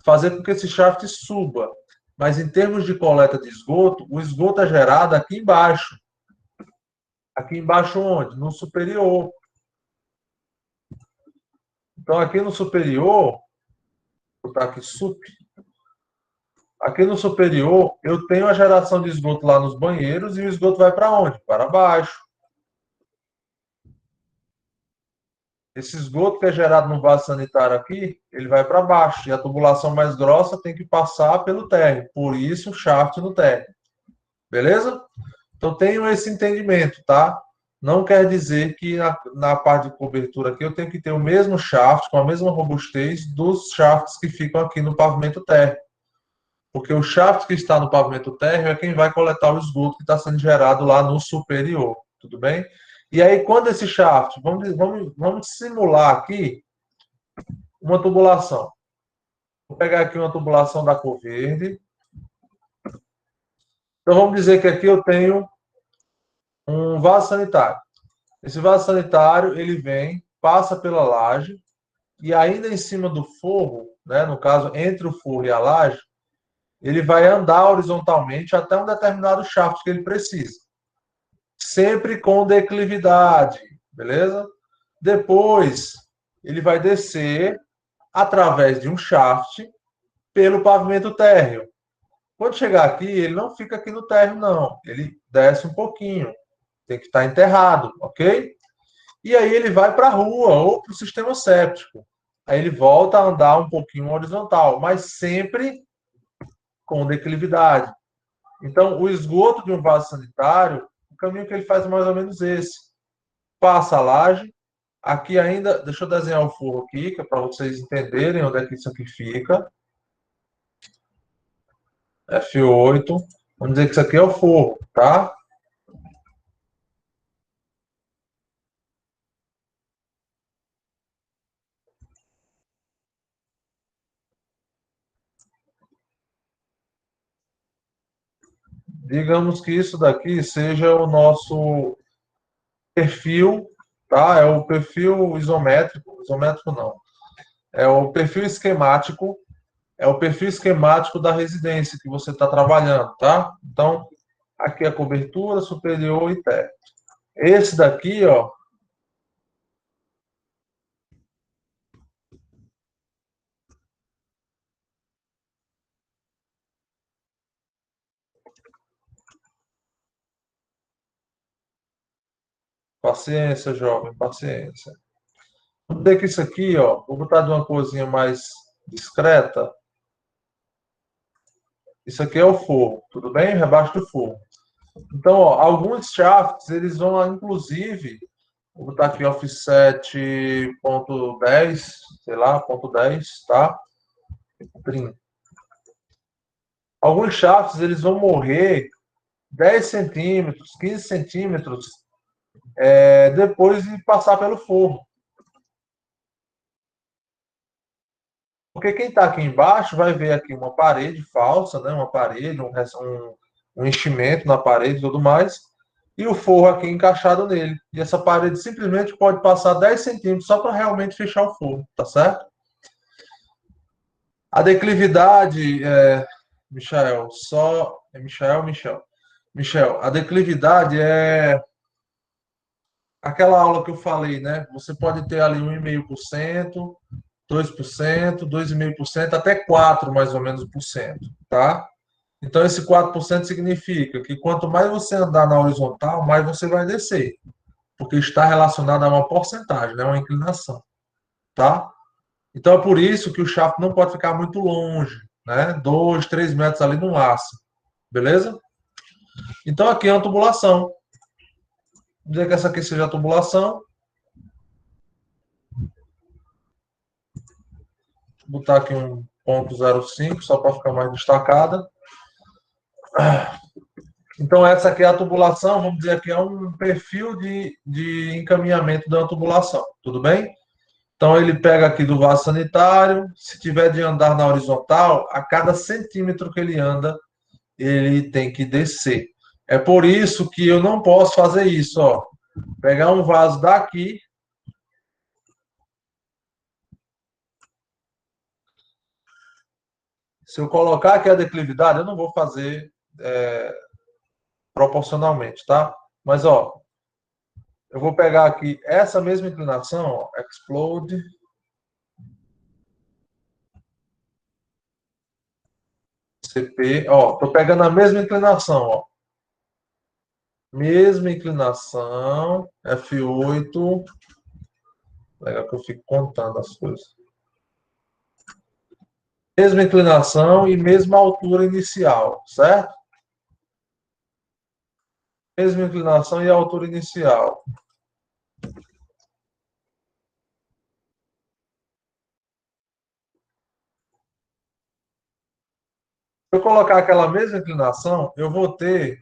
fazer com que esse shaft suba. Mas, em termos de coleta de esgoto, o esgoto é gerado aqui embaixo. Aqui embaixo onde? No superior. Então, aqui no superior, vou botar aqui sup. Aqui no superior, eu tenho a geração de esgoto lá nos banheiros e o esgoto vai para onde? Para baixo. Esse esgoto que é gerado no vaso sanitário aqui, ele vai para baixo. E a tubulação mais grossa tem que passar pelo térreo. Por isso, o shaft no térreo. Beleza? Então, tenho esse entendimento, tá? Não quer dizer que na parte de cobertura aqui eu tenho que ter o mesmo shaft, com a mesma robustez dos shafts que ficam aqui no pavimento térreo. Porque o shaft que está no pavimento térreo é quem vai coletar o esgoto que está sendo gerado lá no superior. Tudo bem? E aí, quando esse shaft, vamos simular aqui uma tubulação. Vou pegar aqui uma tubulação da cor verde. Então, vamos dizer que aqui eu tenho um vaso sanitário. Esse vaso sanitário, ele vem, passa pela laje, e ainda em cima do forro, né, no caso, entre o forro e a laje, ele vai andar horizontalmente até um determinado shaft que ele precisa. Sempre com declividade, beleza? Depois, ele vai descer através de um shaft pelo pavimento térreo. Quando chegar aqui, ele não fica aqui no térreo, não. Ele desce um pouquinho. Tem que estar enterrado, ok? E aí ele vai para a rua ou para o sistema séptico. Aí ele volta a andar um pouquinho horizontal, mas sempre com declividade. Então, o esgoto de um vaso sanitário, o caminho que ele faz é mais ou menos esse. Passa a laje. Aqui ainda, deixa eu desenhar o forro aqui, que é para vocês entenderem onde é que isso aqui fica. F8. Vamos dizer que isso aqui é o forro, tá? Digamos que isso daqui seja o nosso perfil, tá? É o perfil isométrico, isométrico não. É o perfil esquemático, é o perfil esquemático da residência que você está trabalhando, tá? Então, aqui é a cobertura superior e teto. Esse daqui, ó, paciência, jovem, paciência. Vou dizer que isso aqui, ó, vou botar de uma corzinha mais discreta. Isso aqui é o forro, tudo bem? Rebaixo do forro. Então, ó, alguns shafts, eles vão, inclusive, vou botar aqui offset.10, sei lá, ponto 10, tá? 30. Alguns shafts, eles vão morrer 10 centímetros, 15 centímetros depois de passar pelo forro. Porque quem está aqui embaixo vai ver aqui uma parede falsa, né? Uma parede, um enchimento na parede e tudo mais, e o forro aqui encaixado nele. E essa parede simplesmente pode passar 10 centímetros só para realmente fechar o forro, tá certo? A declividade, Michael, só. É Michael, Michel. Michel, a declividade é aquela aula que eu falei, né? Você pode ter ali 1,5%, 2%, 2,5%, até 4 mais ou menos por cento, tá? Então esse 4% significa que quanto mais você andar na horizontal, mais você vai descer. porque está relacionado a uma porcentagem, né? Uma inclinação, tá? Então é por isso que o shaft não pode ficar muito longe, né? 2, 3 metros ali no máximo, beleza? Então aqui é uma tubulação. Vou dizer que essa aqui seja a tubulação. Vou botar aqui um 0,05 só para ficar mais destacada. Então essa aqui é a tubulação, vamos dizer que é um perfil de encaminhamento da tubulação, tudo bem? Então ele pega aqui do vaso sanitário, se tiver de andar na horizontal, a cada centímetro que ele anda, ele tem que descer. É por isso que eu não posso fazer isso, ó. Pegar um vaso daqui. Se eu colocar aqui a declividade, eu não vou fazer proporcionalmente, tá? Mas, ó, eu vou pegar aqui essa mesma inclinação, ó, explode. CP, ó, tô pegando a mesma inclinação, ó. Mesma inclinação, F8. Legal que eu fico contando as coisas. Mesma inclinação e mesma altura inicial, certo? Mesma inclinação e altura inicial. Se eu colocar aquela mesma inclinação, eu vou ter.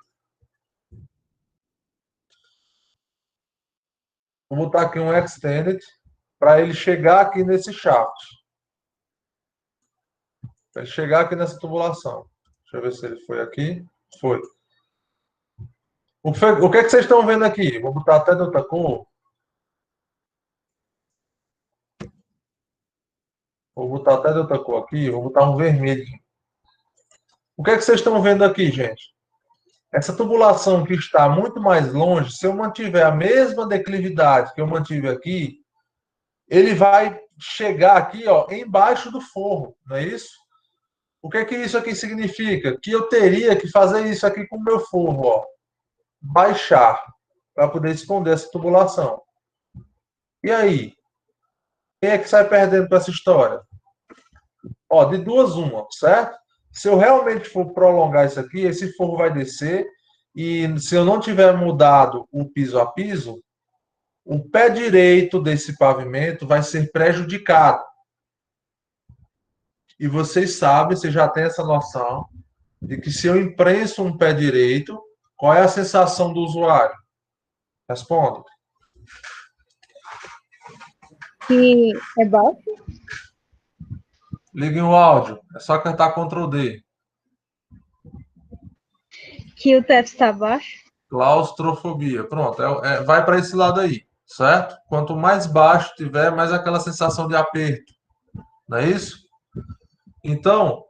Vou botar aqui um extended para ele chegar aqui nesse shaft. Para ele chegar aqui nessa tubulação. Deixa eu ver se ele foi aqui. Foi. O que é que vocês estão vendo aqui? Vou botar até de outra cor. Vou botar até de outra cor aqui. Vou botar um vermelho. O que é que vocês estão vendo aqui, gente? Essa tubulação que está muito mais longe, se eu mantiver a mesma declividade que eu mantive aqui, ele vai chegar aqui, ó, embaixo do forro, não é isso? O que é que isso aqui significa? Que eu teria que fazer isso aqui com o meu forro, ó, baixar, para poder esconder essa tubulação. E aí? Quem é que sai perdendo com essa história? Ó, de duas uma, certo? Se eu realmente for prolongar isso aqui, esse forro vai descer e se eu não tiver mudado o piso a piso, o pé direito desse pavimento vai ser prejudicado. E vocês sabem, vocês já têm essa noção de que se eu imprenso um pé direito, qual é a sensação do usuário? Responda. Que é baixo? Liguem o áudio. É só apertar Ctrl D. Que o teto está baixo? Claustrofobia. Pronto. Vai para esse lado aí, certo? Quanto mais baixo tiver, mais aquela sensação de aperto. Não é isso? Então,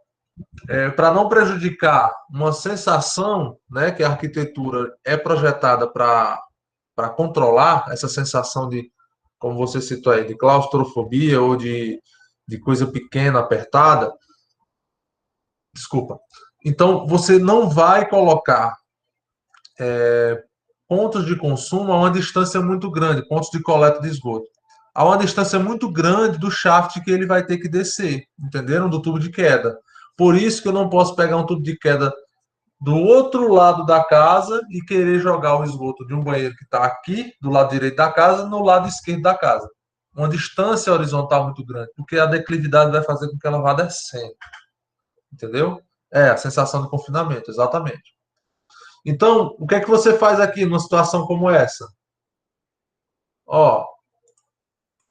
para não prejudicar uma sensação, né, que a arquitetura é projetada para controlar essa sensação de, como você citou aí, de claustrofobia ou de coisa pequena, apertada, desculpa. Então, você não vai colocar pontos de consumo a uma distância muito grande, pontos de coleta de esgoto, a uma distância muito grande do shaft que ele vai ter que descer, entenderam? Do tubo de queda. Por isso que eu não posso pegar um tubo de queda do outro lado da casa e querer jogar o esgoto de um banheiro que está aqui, do lado direito da casa, no lado esquerdo da casa. Uma distância horizontal muito grande, porque a declividade vai fazer com que ela vá descendo. Entendeu? É, a sensação de confinamento, exatamente. Então, o que é que você faz aqui numa situação como essa? Ó,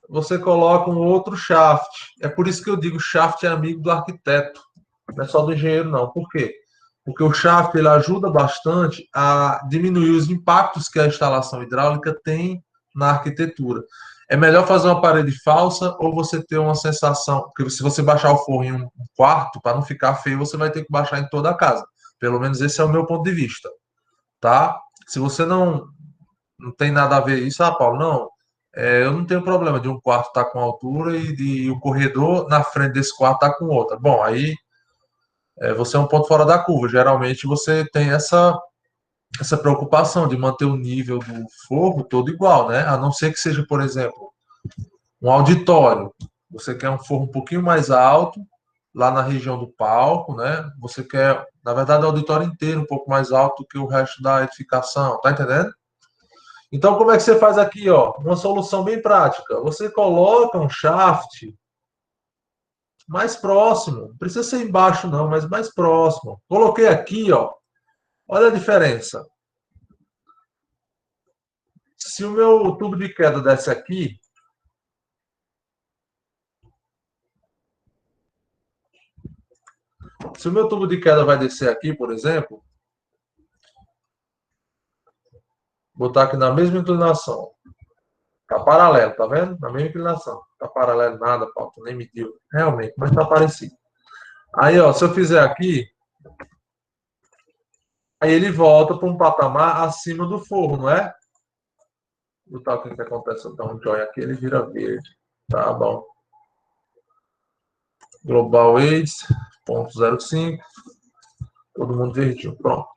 você coloca um outro shaft. É por isso que eu digo shaft é amigo do arquiteto, não é só do engenheiro, não. Por quê? Porque o shaft ele ajuda bastante a diminuir os impactos que a instalação hidráulica tem na arquitetura. É melhor fazer uma parede falsa ou você ter uma sensação, porque se você baixar o forro em um quarto, para não ficar feio, você vai ter que baixar em toda a casa. Pelo menos esse é o meu ponto de vista, tá? Se você não tem nada a ver isso, Paulo, não, eu não tenho problema de um quarto estar com altura e o corredor na frente desse quarto estar com outra. Bom, aí você é um ponto fora da curva. Geralmente você tem essa preocupação de manter o nível do forro todo igual, né? A não ser que seja, por exemplo, um auditório. Você quer um forro um pouquinho mais alto, lá na região do palco, né? Você quer, na verdade, o auditório inteiro um pouco mais alto que o resto da edificação, tá entendendo? Então, como é que você faz aqui, ó? Uma solução bem prática. Você coloca um shaft mais próximo, não precisa ser embaixo não, mas mais próximo. Coloquei aqui, ó. Olha a diferença. Se o meu tubo de queda desce aqui, se o meu tubo de queda vai descer aqui, por exemplo, botar aqui na mesma inclinação. Tá paralelo, tá vendo? Na mesma inclinação. Tá paralelo nada, Paulo, tu nem mediu. Realmente, mas tá parecido. Aí, ó, se eu fizer aqui, aí ele volta para um patamar acima do forro, não é? O tal que acontece, eu dar um join aqui, ele vira verde. Tá bom. Global AIDS, 0.05. Todo mundo verdinho. Pronto.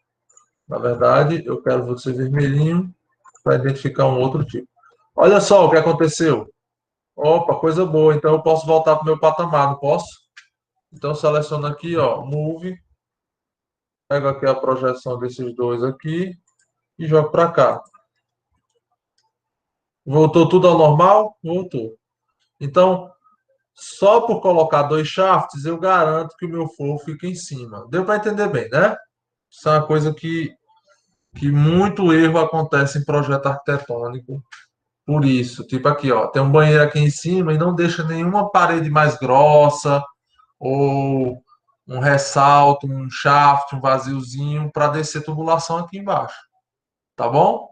Na verdade, eu quero você vermelhinho para identificar um outro tipo. Olha só o que aconteceu. Opa, coisa boa. Então eu posso voltar para o meu patamar, não posso? Então seleciono aqui, ó, Move, pego aqui a projeção desses dois aqui e jogo para cá. Voltou tudo ao normal? Voltou. Então, só por colocar dois shafts, eu garanto que o meu forro fica em cima. Deu para entender bem, né? Isso é uma coisa que muito erro acontece em projeto arquitetônico. Por isso, tipo aqui, ó, tem um banheiro aqui em cima e não deixa nenhuma parede mais grossa ou um ressalto, um shaft, um vaziozinho para descer tubulação aqui embaixo, tá bom?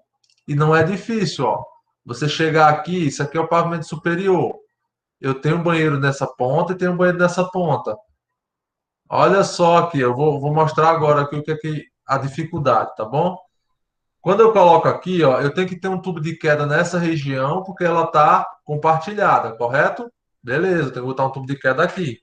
E não é difícil, ó. Você chegar aqui, isso aqui é o pavimento superior. Eu tenho um banheiro nessa ponta e tenho um banheiro nessa ponta. Olha só aqui, eu vou mostrar agora aqui o que é a dificuldade, tá bom? Quando eu coloco aqui, ó, eu tenho que ter um tubo de queda nessa região porque ela está compartilhada, correto? Beleza, eu tenho que botar um tubo de queda aqui.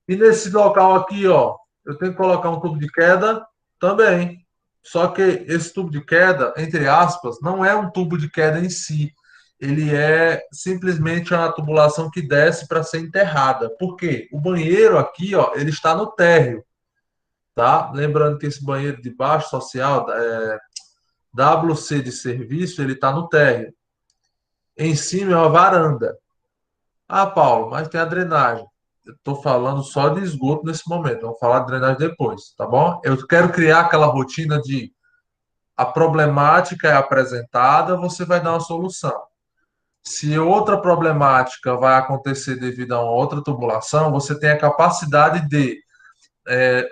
E nesse local aqui, ó, eu tenho que colocar um tubo de queda também. Só que esse tubo de queda, entre aspas, não é um tubo de queda em si. Ele é simplesmente uma tubulação que desce para ser enterrada. Por quê? O banheiro aqui, ó, ele está no térreo, tá? Lembrando que esse banheiro de baixo social, WC de serviço, ele está no térreo. Em cima é uma varanda. Ah, Paulo, mas tem a drenagem. Eu estou falando só de esgoto nesse momento. Vamos falar de drenagem depois, tá bom? Eu quero criar aquela rotina de a problemática é apresentada, você vai dar uma solução. Se outra problemática vai acontecer devido a uma outra tubulação, você tem a capacidade de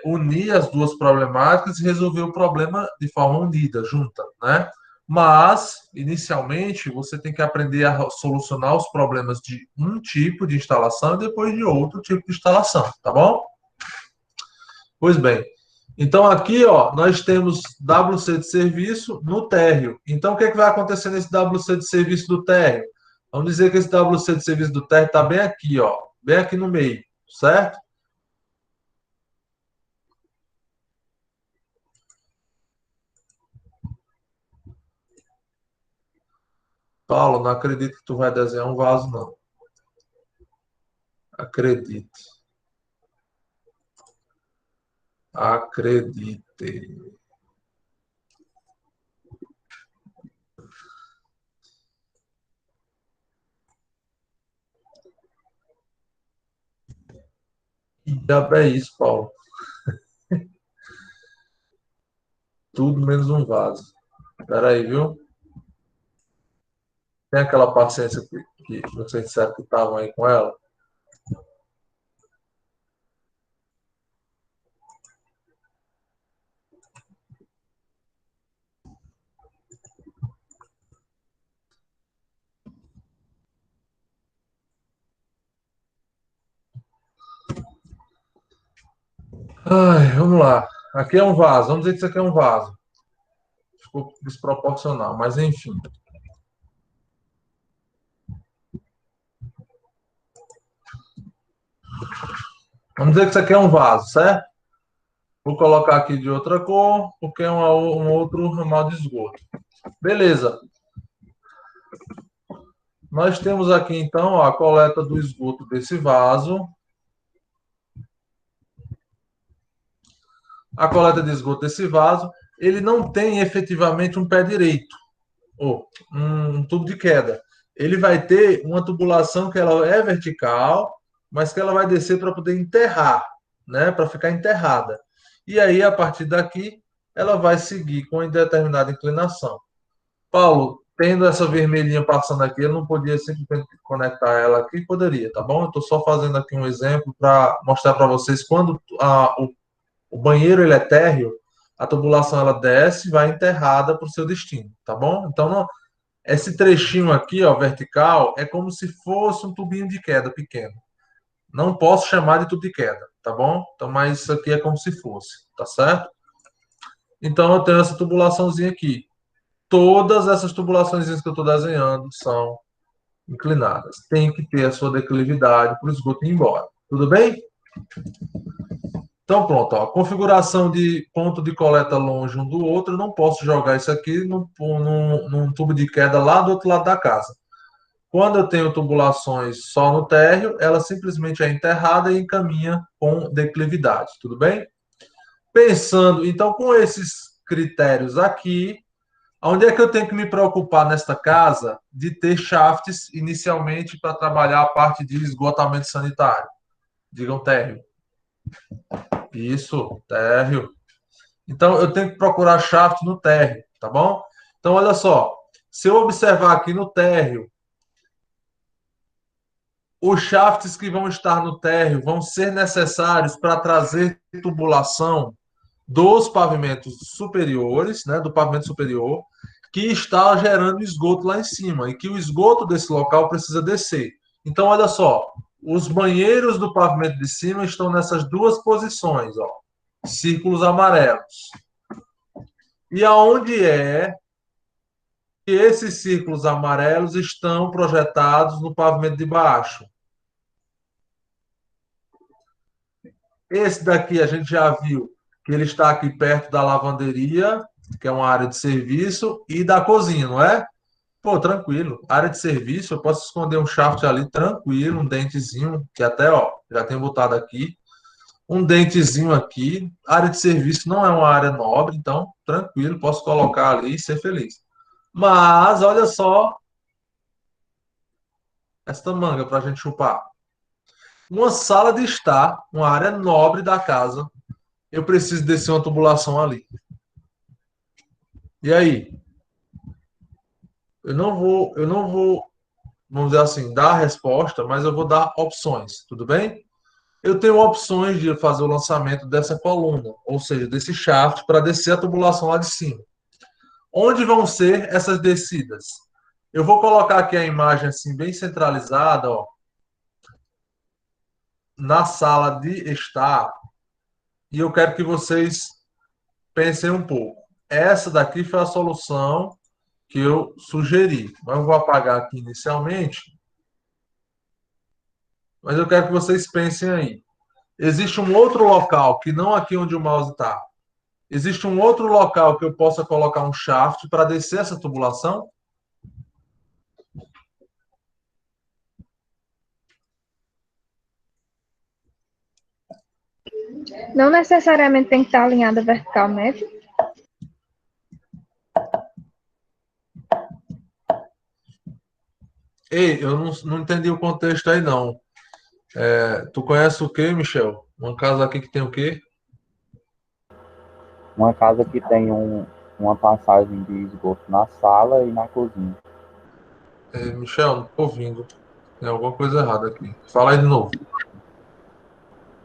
unir as duas problemáticas e resolver o problema de forma unida, junta, né? Mas, inicialmente, você tem que aprender a solucionar os problemas de um tipo de instalação e depois de outro tipo de instalação, tá bom? Pois bem. Então, aqui, ó, nós temos WC de serviço no térreo. Então, o que é que vai acontecer nesse WC de serviço do térreo? Vamos dizer que esse WC de serviço do térreo está bem aqui, ó, bem aqui no meio, certo? Paulo, não acredito que tu vai desenhar um vaso, não. Acredite. Acredite. Que diabo é isso, Paulo? Tudo menos um vaso. Espera aí, viu? Tem aquela paciência que vocês disseram que estavam aí com ela? Ai, vamos lá. Aqui é um vaso. Vamos dizer que isso aqui é um vaso. Ficou desproporcional, mas enfim. Vamos dizer que isso aqui é um vaso, certo? Vou colocar aqui de outra cor, porque é um outro ramal de esgoto. Beleza. Nós temos aqui, então, ó, a coleta do esgoto desse vaso. A coleta de esgoto desse vaso, ele não tem efetivamente um pé direito, ou um tubo de queda. Ele vai ter uma tubulação que ela é vertical, mas que ela vai descer para poder enterrar, né, para ficar enterrada. E aí, a partir daqui, ela vai seguir com determinada inclinação. Paulo, tendo essa vermelhinha passando aqui, eu não podia simplesmente conectar ela aqui? Poderia, tá bom? Eu estou só fazendo aqui um exemplo para mostrar para vocês quando o banheiro ele é térreo, a tubulação ela desce e vai enterrada para o seu destino, tá bom? Então, não, esse trechinho aqui, ó, vertical, é como se fosse um tubinho de queda pequeno. Não posso chamar de tubo de queda, tá bom? Então, mas isso aqui é como se fosse, tá certo? Então, eu tenho essa tubulaçãozinha aqui. Todas essas tubulações que eu estou desenhando são inclinadas. Tem que ter a sua declividade para o esgoto ir embora. Tudo bem? Então, pronto. Ó, configuração de ponto de coleta longe um do outro. Eu não posso jogar isso aqui num tubo de queda lá do outro lado da casa. Quando eu tenho tubulações só no térreo, ela simplesmente é enterrada e encaminha com declividade. Tudo bem? Pensando, então, com esses critérios aqui, onde é que eu tenho que me preocupar nesta casa de ter shafts inicialmente para trabalhar a parte de esgotamento sanitário? Digam térreo. Isso, térreo. Então, eu tenho que procurar shaft no térreo, tá bom? Então, olha só. Se eu observar aqui no térreo, os shafts que vão estar no térreo vão ser necessários para trazer tubulação dos pavimentos superiores, né, do pavimento superior, que está gerando esgoto lá em cima e que o esgoto desse local precisa descer. Então, olha só, os banheiros do pavimento de cima estão nessas duas posições, ó, círculos amarelos. E aonde é que esses círculos amarelos estão projetados no pavimento de baixo? Esse daqui a gente já viu que ele está aqui perto da lavanderia, que é uma área de serviço, e da cozinha, não é? Pô, tranquilo. Área de serviço, eu posso esconder um shaft ali tranquilo, um dentezinho, que até, ó, já tenho botado aqui. Um dentezinho aqui. Área de serviço não é uma área nobre, então, tranquilo, posso colocar ali e ser feliz. Mas, olha só esta manga para a gente chupar. Uma sala de estar, uma área nobre da casa, eu preciso descer uma tubulação ali. E aí? Eu não vou, vamos dizer assim, dar a resposta, mas eu vou dar opções, tudo bem? Eu tenho opções de fazer o lançamento dessa coluna, ou seja, desse shaft, para descer a tubulação lá de cima. Onde vão ser essas descidas? Eu vou colocar aqui a imagem assim, bem centralizada, ó, na sala de estar, e eu quero que vocês pensem um pouco. Essa daqui foi a solução que eu sugeri. Mas eu vou apagar aqui inicialmente, mas eu quero que vocês pensem aí. Existe um outro local, que não aqui onde o mouse está. Existe um outro local que eu possa colocar um shaft para descer essa tubulação? Não necessariamente tem que estar alinhada verticalmente. Ei, eu não entendi o contexto aí, não. Tu conhece o quê, Michel? Uma casa aqui que tem o quê? Uma casa que tem uma passagem de esgoto na sala e na cozinha. Michel, não tô ouvindo. Tem alguma coisa errada aqui. Fala aí de novo.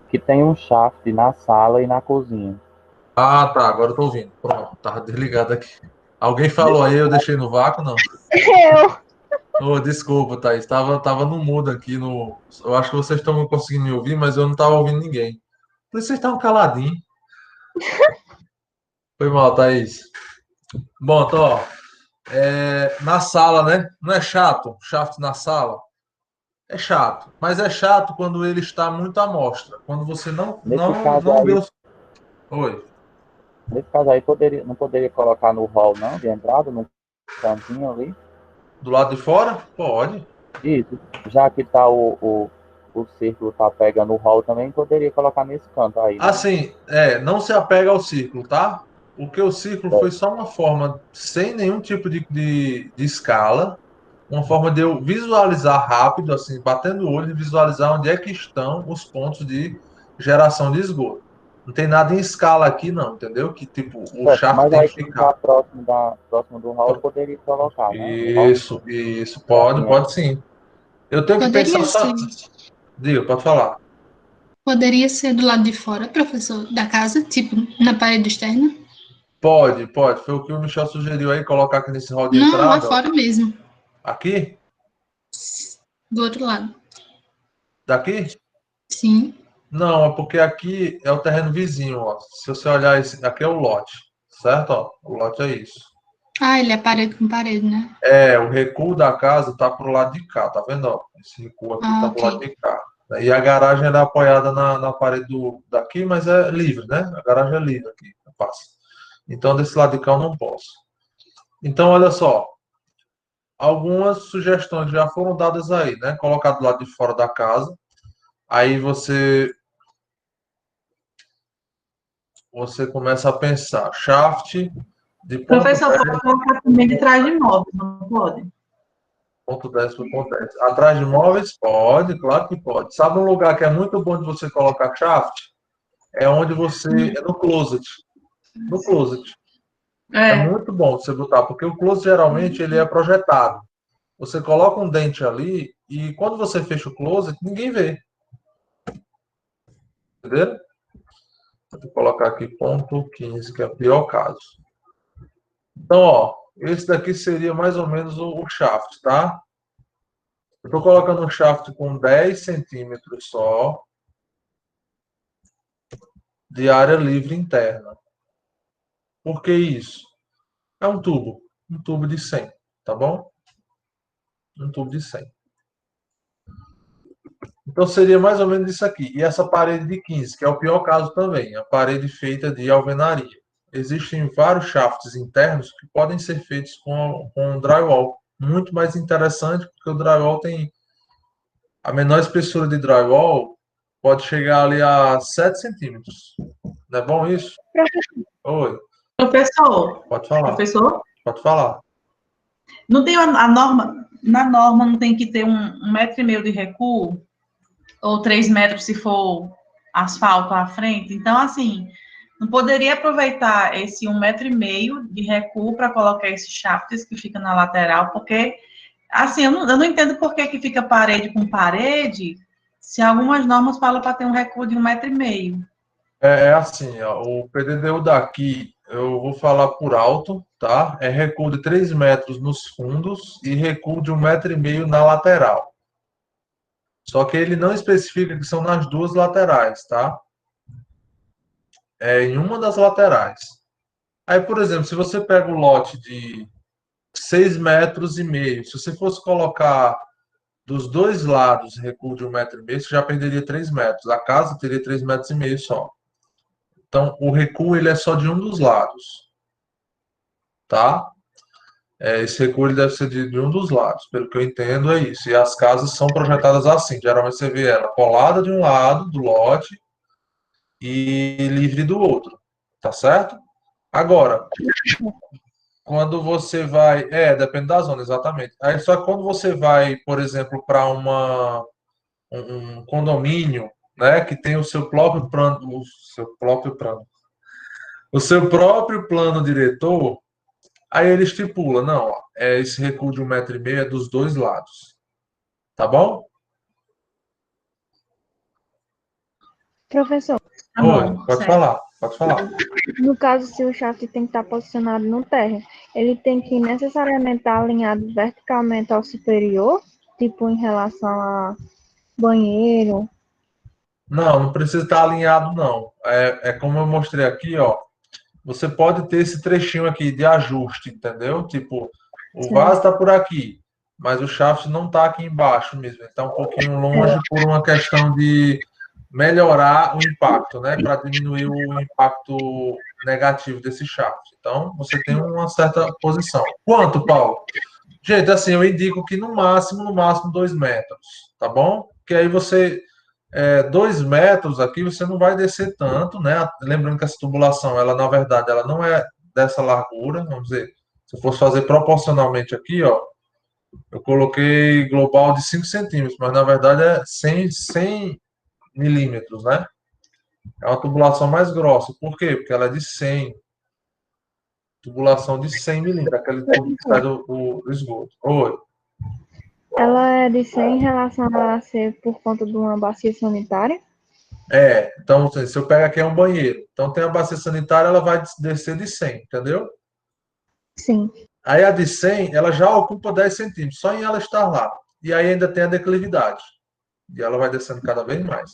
Que tem um shaft na sala e na cozinha. Ah, tá, agora eu tô ouvindo. Pronto, tava desligado aqui. Alguém falou aí, eu deixei no vácuo, não? Eu. Oh, desculpa, Thaís. Tava no mudo aqui. Eu acho que vocês estão conseguindo me ouvir, mas eu não tava ouvindo ninguém. Por isso vocês estavam caladinhos. Foi mal, Thaís. Bom, então, ó, na sala, né? Não é chato? Shaft na sala? É chato. Mas é chato quando ele está muito à mostra. Quando você não, Nesse não, caso não vê aí, os. Oi. Nesse caso aí, não poderia colocar no hall, não, de entrada, num cantinho ali? Do lado de fora? Pode. Isso. Já que tá o círculo tá pegando o hall também, poderia colocar nesse canto aí, né? Assim, não se apega ao círculo, tá? Porque o círculo foi só uma forma, sem nenhum tipo de escala, uma forma de eu visualizar rápido, assim, batendo o olho e visualizar onde é que estão os pontos de geração de esgoto. Não tem nada em escala aqui, não, entendeu? Que tipo, o Certo. shaft Mas tem aí que quem ficar. tá próximo do hall poderia colocar, né? No hall. Isso, Assim, pode sim. Eu tenho que pensar Poderia só. ser. Diga, pode falar. Poderia ser do lado de fora, professor, da casa, tipo na parede externa? Pode. Foi o que o Michel sugeriu aí, colocar aqui nesse hall de Não, lá entrada, ó. fora mesmo, Aqui? do outro lado. Daqui? Sim. Não, é porque aqui é o terreno vizinho, ó. Se você olhar esse, aqui é o lote, certo? Ó, o lote é isso. Ah, ele é parede com parede, né? O recuo da casa tá pro lado de cá, tá vendo? Ó? Esse recuo aqui Ah, tá pro lado ok. de cá. E a garagem ela é apoiada na parede daqui, mas é livre, né? A garagem é livre aqui, passa. Então, desse lado de cá eu não posso. Então, olha só, algumas sugestões já foram dadas aí, né? Colocar do lado de fora da casa. Aí você começa a pensar, shaft de ponto Professor, pode colocar também de trás de imóveis, não pode? ponto 10 por ponto 10. Atrás de móveis? Pode, claro que pode. Sabe um lugar que é muito bom de você colocar shaft? É onde você. É no closet. No closet. É É, muito bom você botar, porque o closet geralmente ele é projetado. Você coloca um dente ali e quando você fecha o closet, ninguém vê. Entendeu? Vou colocar aqui ponto 15, que é o pior caso. Então, ó, esse daqui seria mais ou menos o shaft, tá? Eu estou colocando um shaft com 10 centímetros só de área livre interna. Por que isso? É um tubo de 100, tá bom? Um tubo de 100. Então seria mais ou menos isso aqui. E essa parede de 15, que é o pior caso também, a parede feita de alvenaria. Existem vários shafts internos que podem ser feitos com drywall. Muito mais interessante, porque o drywall tem a menor espessura de drywall pode chegar ali a 7 centímetros. Não é bom isso? Oi, professor, pode falar. professor, Pode falar. não tem a norma, na norma não tem que ter um metro e meio de recuo, ou 3 metros se for asfalto à frente? Então, assim, não poderia aproveitar esse 1,5 metro de recuo para colocar esses shafts que fica na lateral, porque, assim, eu não entendo por que fica parede com parede, se algumas normas falam para ter um recuo de 1,5 metro. É assim, ó, o PDDU daqui, eu vou falar por alto, tá? É recuo de 3 metros nos fundos e recuo de 1,5 metro na lateral. Só que ele não especifica que são nas duas laterais, tá? É em uma das laterais. Aí, por exemplo, se você pega o lote de 6,5 metros, se você fosse colocar dos dois lados recuo de 1,5 metro, você já perderia 3 metros. A casa teria 3,5 metros só. Então, o recuo ele é só de um dos lados, tá? Esse recuo ele deve ser de um dos lados, pelo que eu entendo é isso. E as casas são projetadas assim. Geralmente você vê ela colada de um lado do lote e livre do outro, tá certo? Agora, quando você vai, depende da zona, exatamente. Aí só que quando você vai, por exemplo, para um condomínio, né, que tem o seu próprio plano diretor. Aí ele estipula, não, ó, esse recuo de 1,5 metro é dos dois lados. Tá bom? Professor, Tá Oi, bom, pode certo. falar, pode falar. no caso, se o shaft tem que estar posicionado no térreo, ele tem que necessariamente estar alinhado verticalmente ao superior, tipo em relação a banheiro. Não precisa estar alinhado, não. É como eu mostrei aqui, ó. Você pode ter esse trechinho aqui de ajuste, entendeu? Tipo, o vaso está por aqui, mas o shaft não está aqui embaixo mesmo. Ele está um pouquinho longe por uma questão melhorar o impacto, né? Para diminuir o impacto negativo desse shaft. Então, você tem uma certa posição. Quanto, Paulo? Gente, assim, eu indico que no máximo 2 metros, tá bom? Que aí você, 2 metros aqui, você não vai descer tanto, né? Lembrando que essa tubulação, ela, na verdade, ela não é dessa largura, vamos dizer, se eu fosse fazer proporcionalmente aqui, ó, eu coloquei global de 5 centímetros, mas na verdade é 100 milímetros, né? É uma tubulação mais grossa. Por quê? Porque ela é de 100. Tubulação de 100 milímetros, aquele tubo que sai do esgoto. Oi. Ela é de 100 em relação a ser por conta de uma bacia sanitária? Então, se eu pego aqui é um banheiro. Então, tem a bacia sanitária, ela vai descer de 100, entendeu? Sim. Aí a de 100, ela já ocupa 10 centímetros, só em ela estar lá. E aí ainda tem a declividade. E ela vai descendo cada vez mais.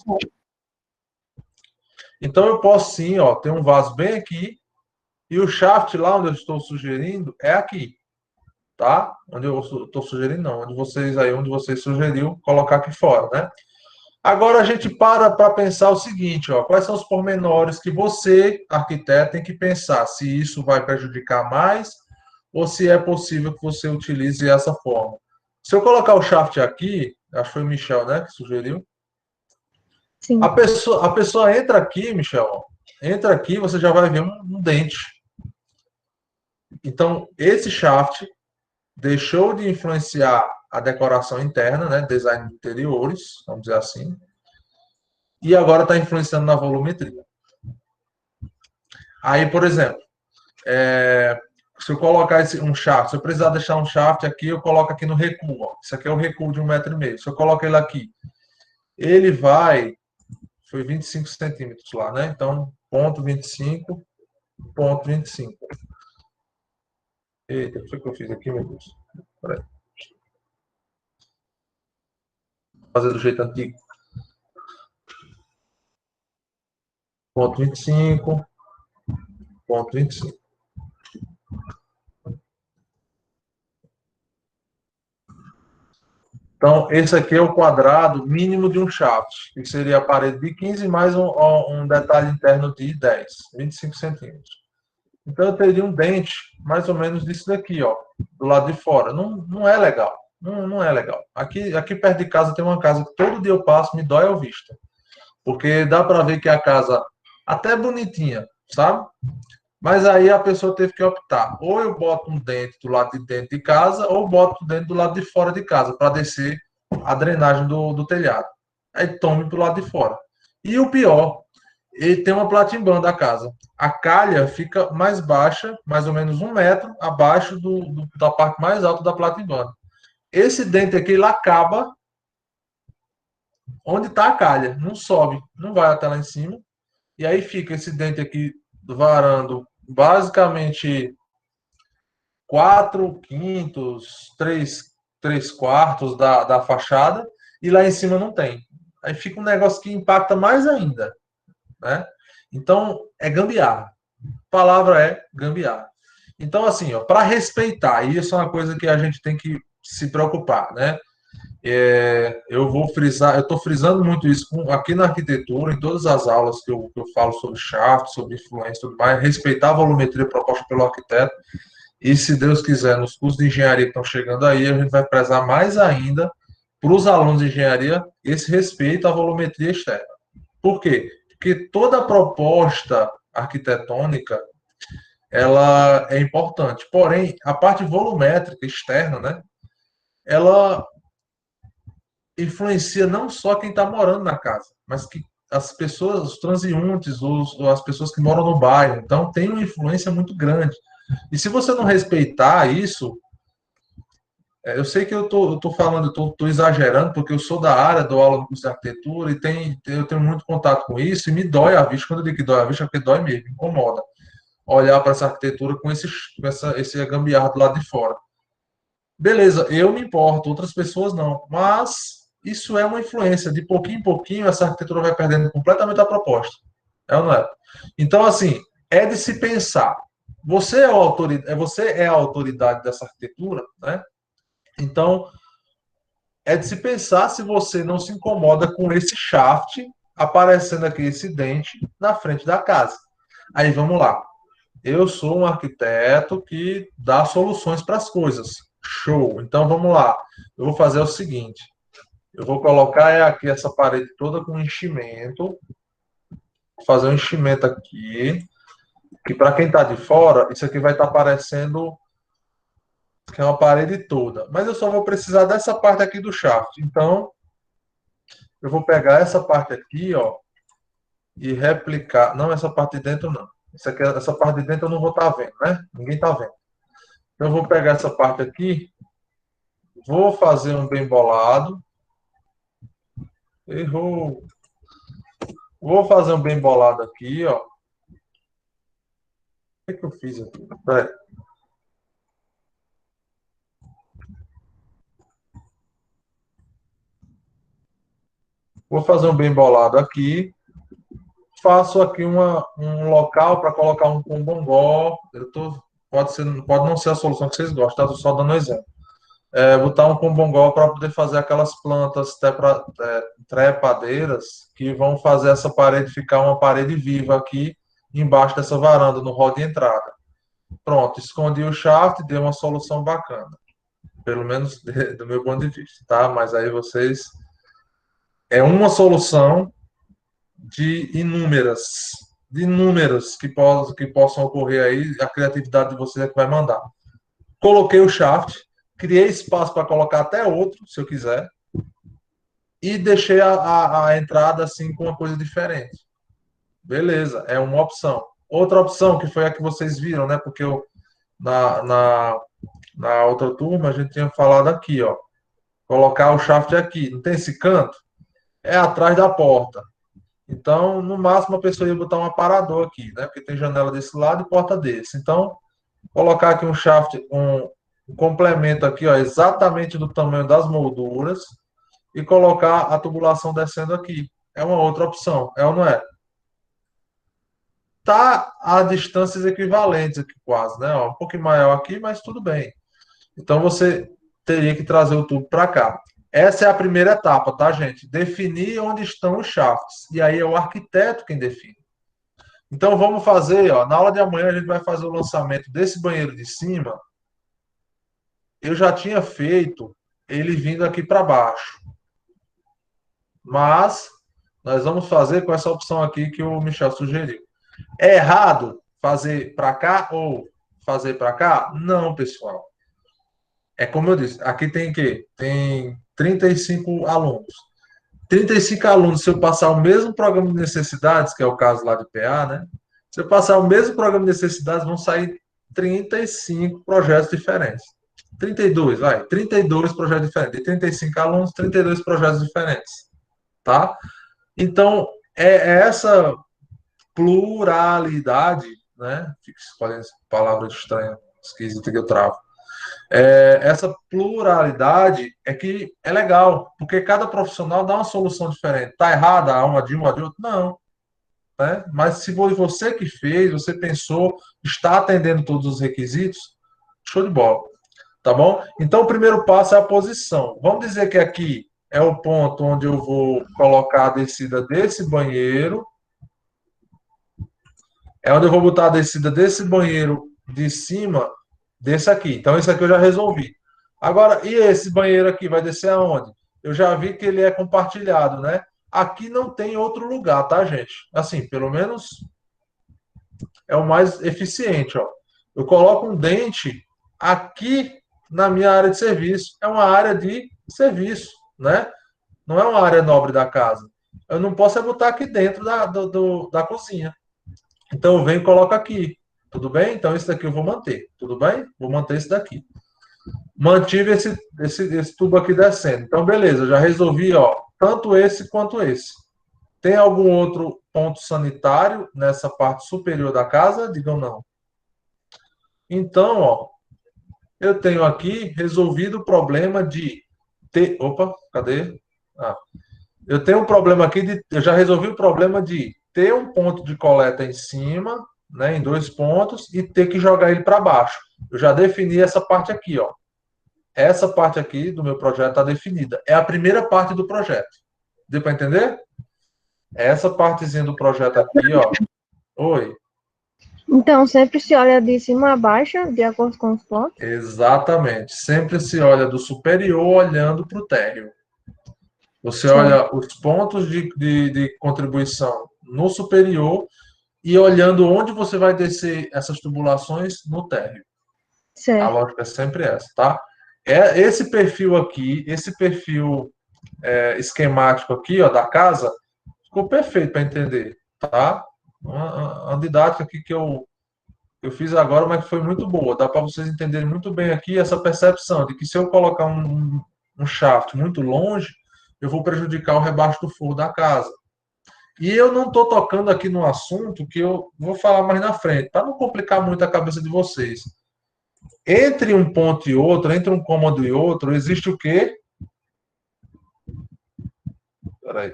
Então, eu posso sim, ó, ter um vaso bem aqui, e o shaft lá onde eu estou sugerindo é aqui, tá? Onde eu estou sugerindo, não. Onde vocês sugeriu, colocar aqui fora, né? Agora a gente para pensar o seguinte, ó, quais são os pormenores que você, arquiteto, tem que pensar se isso vai prejudicar mais ou se é possível que você utilize essa forma. Se eu colocar o shaft aqui, acho que foi o Michel, né, que sugeriu. Sim. A pessoa entra aqui, Michel, ó, entra aqui, você já vai ver um dente. Então, esse shaft deixou de influenciar a decoração interna, né, design de interiores, vamos dizer assim, e agora está influenciando na volumetria. Aí, por exemplo, se eu colocar um shaft, se eu precisar deixar um shaft aqui, eu coloco aqui no recuo. Ó. Isso aqui é o recuo de 1,5 m. Se eu coloco ele aqui, ele vai... Foi 25 centímetros lá, né? Então, ponto 25, ponto 25. Eita, o que eu fiz aqui, meu Deus? Peraí. Vou fazer do jeito antigo. Ponto 25, ponto 25. Então, esse aqui é o quadrado mínimo de um shaft, que seria a parede de 15 mais um detalhe interno de 10, 25 centímetros. Então, eu teria um dente mais ou menos disso daqui, ó, do lado de fora. Não é legal. Não é legal. Aqui perto de casa tem uma casa que todo dia eu passo, me dói a vista. Porque dá para ver que a casa até bonitinha, sabe? Mas aí a pessoa teve que optar. Ou eu boto um dente do lado de dentro de casa, ou boto o dente do lado de fora de casa, para descer a drenagem do telhado. Aí tome para o lado de fora. E o pior, ele tem uma platimbanda da casa. A calha fica mais baixa, mais ou menos 1 metro abaixo da parte mais alta da platimbanda. Esse dente aqui, ele acaba onde está a calha. Não sobe, não vai até lá em cima. E aí fica esse dente aqui varando basicamente 4/5, 3/4 da fachada, e lá em cima não tem. Aí fica um negócio que impacta mais ainda, né? Então, é gambiarra. A palavra é gambiarra. Então, assim, para respeitar, e isso é uma coisa que a gente tem que se preocupar, né? Eu vou frisar, eu estou frisando muito isso aqui na arquitetura, em todas as aulas que eu falo sobre shaft, sobre influência e tudo mais, respeitar a volumetria proposta pelo arquiteto, e se Deus quiser, nos cursos de engenharia que estão chegando aí, a gente vai prezar mais ainda para os alunos de engenharia esse respeito à volumetria externa. Por quê? Porque toda proposta arquitetônica, ela é importante, porém, a parte volumétrica externa, né, ela influencia não só quem está morando na casa, mas que as pessoas, os transeuntes, as pessoas que moram no bairro. Então, tem uma influência muito grande. E se você não respeitar isso, eu sei que eu tô falando, eu tô exagerando, porque eu sou da área, dou aula no curso de arquitetura, e eu tenho muito contato com isso, e me dói a vista. Quando eu digo que dói a vista, é porque dói mesmo, incomoda. Olhar para essa arquitetura com esse gambiarra do lado de fora. Beleza, eu me importo, outras pessoas não. Mas isso é uma influência. De pouquinho em pouquinho, essa arquitetura vai perdendo completamente a proposta. É ou não é? Então, assim, é de se pensar. Você é a autoridade dessa arquitetura, né? Então, é de se pensar se você não se incomoda com esse shaft aparecendo aqui esse dente na frente da casa. Aí vamos lá. Eu sou um arquiteto que dá soluções para as coisas. Show. Então vamos lá. Eu vou fazer o seguinte. Eu vou colocar aqui essa parede toda com enchimento. Vou fazer um enchimento aqui. Que para quem está de fora, isso aqui vai estar parecendo que é uma parede toda. Mas eu só vou precisar dessa parte aqui do shaft. Então, eu vou pegar essa parte aqui, ó, e replicar. Não, essa parte de dentro não. Essa parte de dentro eu não vou estar vendo, né? Ninguém está vendo. Então, eu vou pegar essa parte aqui, vou fazer um bem bolado. Errou. Vou fazer um bem bolado aqui, ó. O que eu fiz aqui? Peraí. Vou fazer um bem bolado aqui. Faço aqui um local para colocar um combongó. Pode não ser a solução que vocês gostam, tá? Estou só dando um exemplo. Botar um combongó para poder fazer aquelas plantas trepadeiras que vão fazer essa parede ficar uma parede viva aqui embaixo dessa varanda, no hall de entrada. Pronto, escondi o shaft, deu uma solução bacana. Pelo menos do meu ponto de vista, tá? Mas aí vocês... É uma solução de inúmeras que possam ocorrer aí, a criatividade de vocês é que vai mandar. Coloquei o shaft, criei espaço para colocar até outro, se eu quiser, e deixei a entrada assim com uma coisa diferente. Beleza, é uma opção. Outra opção, que foi a que vocês viram, né? Porque na outra turma a gente tinha falado aqui, ó. Colocar o shaft aqui. Não tem esse canto? É atrás da porta. Então, no máximo, a pessoa ia botar um aparador aqui, né? Porque tem janela desse lado e porta desse. Então, colocar aqui um shaft, um complemento aqui, ó, exatamente do tamanho das molduras e colocar a tubulação descendo aqui. É uma outra opção, é ou não é? Tá a distâncias equivalentes aqui quase, né? Ó, um pouquinho maior aqui, mas tudo bem. Então, você teria que trazer o tubo para cá. Essa é a primeira etapa, tá, gente? Definir onde estão os shafts. E aí é o arquiteto quem define. Então, vamos fazer, ó, na aula de amanhã a gente vai fazer o lançamento desse banheiro de cima. Eu já tinha feito ele vindo aqui para baixo. Mas nós vamos fazer com essa opção aqui que o Michel sugeriu. É errado fazer para cá ou fazer para cá? Não, pessoal. É como eu disse, aqui tem que tem 35 alunos. 35 alunos, se eu passar o mesmo programa de necessidades, que é o caso lá de PA, né? Se eu passar o mesmo programa de necessidades, vão sair 35 projetos diferentes. 32, vai, 32 projetos diferentes. De 35 alunos, 32 projetos diferentes, tá? Então, é essa pluralidade, né? Fica escolhendo palavra estranha, esquisita que eu travo. Essa pluralidade é que é legal, porque cada profissional dá uma solução diferente. Tá errada uma de outro? Não. Né? Mas se foi você que fez, você pensou, está atendendo todos os requisitos, show de bola. Tá bom? Então, o primeiro passo é a posição. Vamos dizer que aqui é o ponto onde eu vou colocar a descida desse banheiro. É onde eu vou botar a descida desse banheiro de cima desse aqui. Então, esse aqui eu já resolvi. Agora, e esse banheiro aqui vai descer aonde? Eu já vi que ele é compartilhado, né? Aqui não tem outro lugar, tá, gente? Assim, pelo menos é o mais eficiente, ó. Eu coloco um dente aqui na minha área de serviço. É uma área de serviço, né? Não é uma área nobre da casa. Eu não posso botar aqui dentro da cozinha. Então, eu venho e coloco aqui. Tudo bem? Então, esse daqui eu vou manter. Tudo bem? Vou manter esse daqui. Mantive esse tubo aqui descendo. Então, beleza. Eu já resolvi, ó, tanto esse quanto esse. Tem algum outro ponto sanitário nessa parte superior da casa? Digam não. Então, ó, eu tenho aqui resolvido o problema de ter... Opa, cadê? Eu tenho um problema aqui eu já resolvi o problema de ter um ponto de coleta em cima, né, em 2 pontos, e ter que jogar ele para baixo. Eu já defini essa parte aqui, ó. Essa parte aqui do meu projeto está definida. É a primeira parte do projeto. Deu para entender? Essa partezinha do projeto aqui, ó. Oi. Então, sempre se olha de cima a baixo, de acordo com os pontos? Exatamente. Sempre se olha do superior olhando para o térreo. Você Certo. olha os pontos de contribuição no superior e olhando onde você vai descer essas tubulações no térreo. A Certo. lógica é sempre essa, tá? É esse perfil aqui, esse perfil esquemático aqui, ó, da casa, ficou perfeito para entender, tá? Uma didática aqui que eu fiz agora, mas que foi muito boa. Dá para vocês entenderem muito bem aqui essa percepção de que se eu colocar um shaft muito longe, eu vou prejudicar o rebaixo do forro da casa. E eu não estou tocando aqui no assunto que eu vou falar mais na frente, para não complicar muito a cabeça de vocês. Entre um ponto e outro, entre um cômodo e outro, existe o quê? Peraí.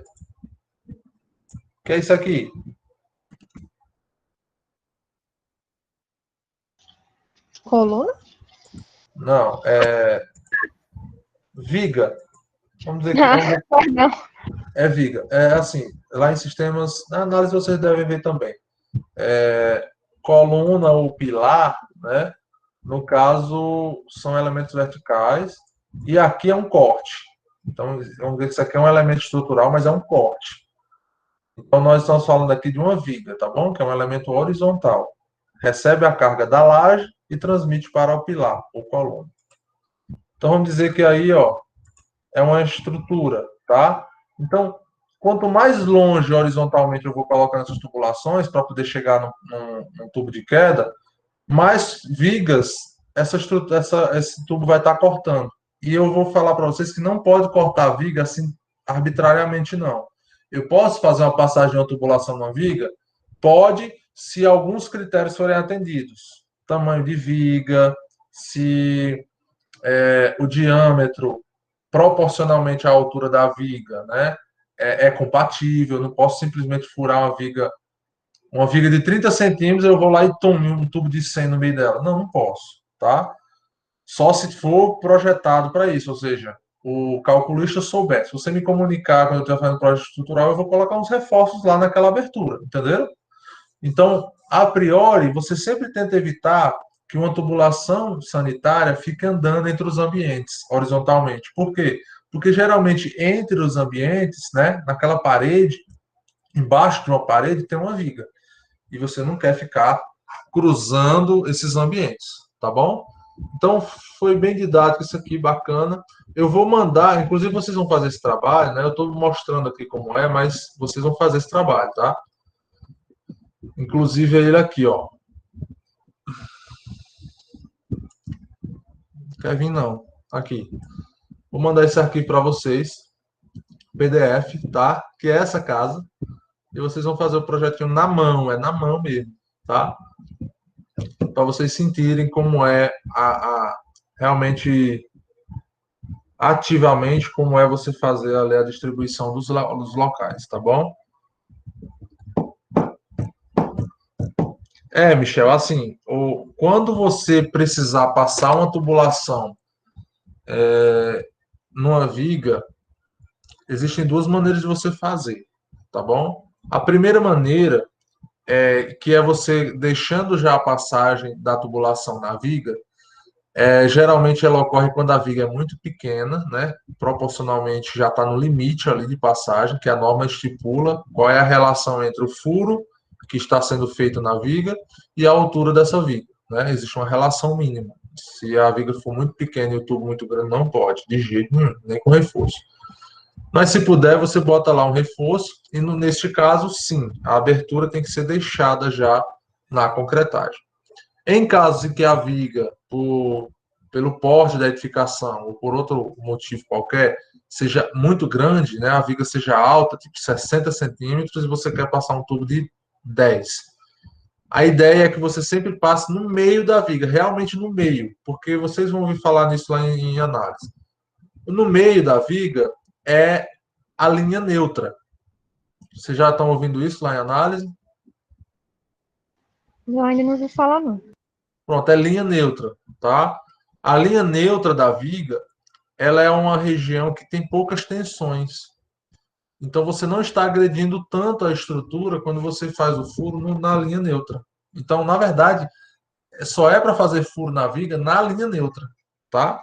O que é isso aqui? Coluna? Não, viga. Vamos dizer que Ah, perdão. é viga. É assim, lá em sistemas, na análise vocês devem ver também. Coluna ou pilar, né? No caso, são elementos verticais, e aqui é um corte. Então, vamos ver que isso aqui é um elemento estrutural, mas é um corte. Então, nós estamos falando aqui de uma viga, tá bom? Que é um elemento horizontal. Recebe a carga da laje e transmite para o pilar, ou coluna. Então, vamos dizer que aí, ó, é uma estrutura, tá? Então, quanto mais longe horizontalmente eu vou colocando essas tubulações para poder chegar num tubo de queda, mais vigas esse tubo vai estar cortando. E eu vou falar para vocês que não pode cortar a viga assim arbitrariamente, não. Eu posso fazer uma passagem de uma tubulação numa viga? Pode, se alguns critérios forem atendidos. Tamanho de viga, se o diâmetro proporcionalmente à altura da viga, né, é compatível. Eu não posso simplesmente furar uma viga de 30 centímetros, eu vou lá e tomo um tubo de 100 no meio dela. Não, não posso, tá? Só se for projetado para isso, ou seja, o calculista souber. Se você me comunicar quando eu estiver fazendo projeto estrutural, eu vou colocar uns reforços lá naquela abertura, entendeu? Então, a priori, você sempre tenta evitar que uma tubulação sanitária fique andando entre os ambientes, horizontalmente. Por quê? Porque geralmente entre os ambientes, né, naquela parede, embaixo de uma parede tem uma viga. E você não quer ficar cruzando esses ambientes, tá bom? Então, foi bem didático isso aqui, bacana. Eu vou mandar, inclusive vocês vão fazer esse trabalho, né? Eu estou mostrando aqui como é, mas vocês vão fazer esse trabalho, tá? Inclusive ele aqui, ó. Quer vir não? Aqui. Vou mandar esse arquivo para vocês, PDF, tá? Que é essa casa. E vocês vão fazer o projetinho na mão, é na mão mesmo, tá? Para vocês sentirem como é realmente ativamente como é você fazer ali a distribuição dos locais, tá bom? Michel, assim, quando você precisar passar uma tubulação numa viga, existem duas maneiras de você fazer, tá bom? A primeira maneira que é você deixando já a passagem da tubulação na viga. Geralmente ela ocorre quando a viga é muito pequena, né? Proporcionalmente já está no limite ali de passagem, que a norma estipula qual é a relação entre o furo que está sendo feito na viga e a altura dessa viga, né? Existe uma relação mínima. Se a viga for muito pequena e o tubo muito grande, não pode, de jeito nenhum, nem com reforço. Mas se puder, você bota lá um reforço e neste caso, sim, a abertura tem que ser deixada já na concretagem. Em casos em que a viga, pelo porte da edificação ou por outro motivo qualquer, seja muito grande, né, a viga seja alta, tipo 60 centímetros, e você quer passar um tubo de 10. A ideia é que você sempre passe no meio da viga, realmente no meio, porque vocês vão ouvir falar nisso lá em análise. No meio da viga é a linha neutra. Vocês já estão ouvindo isso lá em análise? Eu ainda não ouvi falar, não. Pronto, é linha neutra, tá? A linha neutra da viga, ela é uma região que tem poucas tensões. Então, você não está agredindo tanto a estrutura quando você faz o furo na linha neutra. Então, na verdade, só é para fazer furo na viga na linha neutra, tá?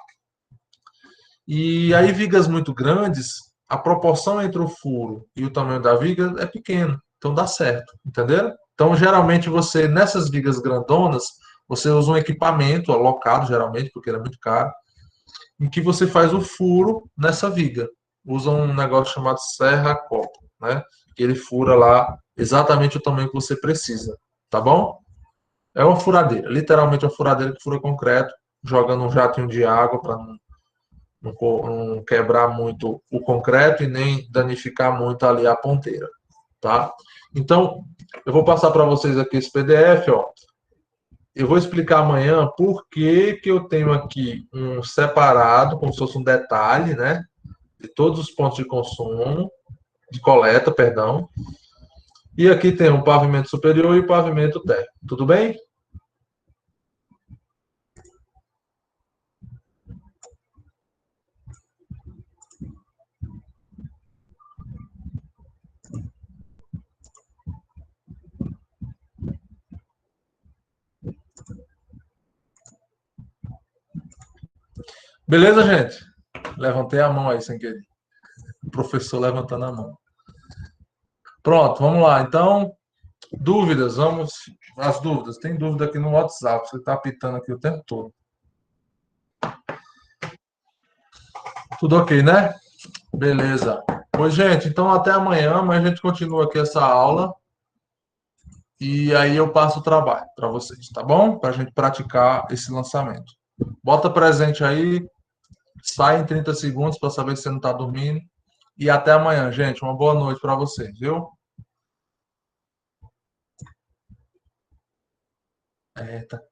E aí, vigas muito grandes, a proporção entre o furo e o tamanho da viga é pequena. Então, dá certo, entenderam? Então, geralmente, você, nessas vigas grandonas, você usa um equipamento alocado, geralmente, porque ele é muito caro, em que você faz o furo nessa viga. Usa um negócio chamado serra-copo, né? Que ele fura lá exatamente o tamanho que você precisa, tá bom? É uma furadeira, literalmente uma furadeira que fura concreto, jogando um jatinho de água para não quebrar muito o concreto e nem danificar muito ali a ponteira, tá? Então, eu vou passar para vocês aqui esse PDF, ó. Eu vou explicar amanhã por que que eu tenho aqui um separado, como se fosse um detalhe, né? De todos os pontos de consumo, de coleta, perdão. E aqui tem o pavimento superior e o pavimento térreo. Tudo bem? Beleza, gente? Levantei a mão aí sem querer. O professor levantando a mão. Pronto, vamos lá. Então, dúvidas, vamos. As dúvidas. Tem dúvida aqui no WhatsApp. Você está apitando aqui o tempo todo. Tudo ok, né? Beleza. Pois, gente, então até amanhã, mas a gente continua aqui essa aula. E aí eu passo o trabalho para vocês, tá bom? Para a gente praticar esse lançamento. Bota presente aí, sai em 30 segundos para saber se você não está dormindo. E até amanhã, gente. Uma boa noite para vocês, viu? Eita.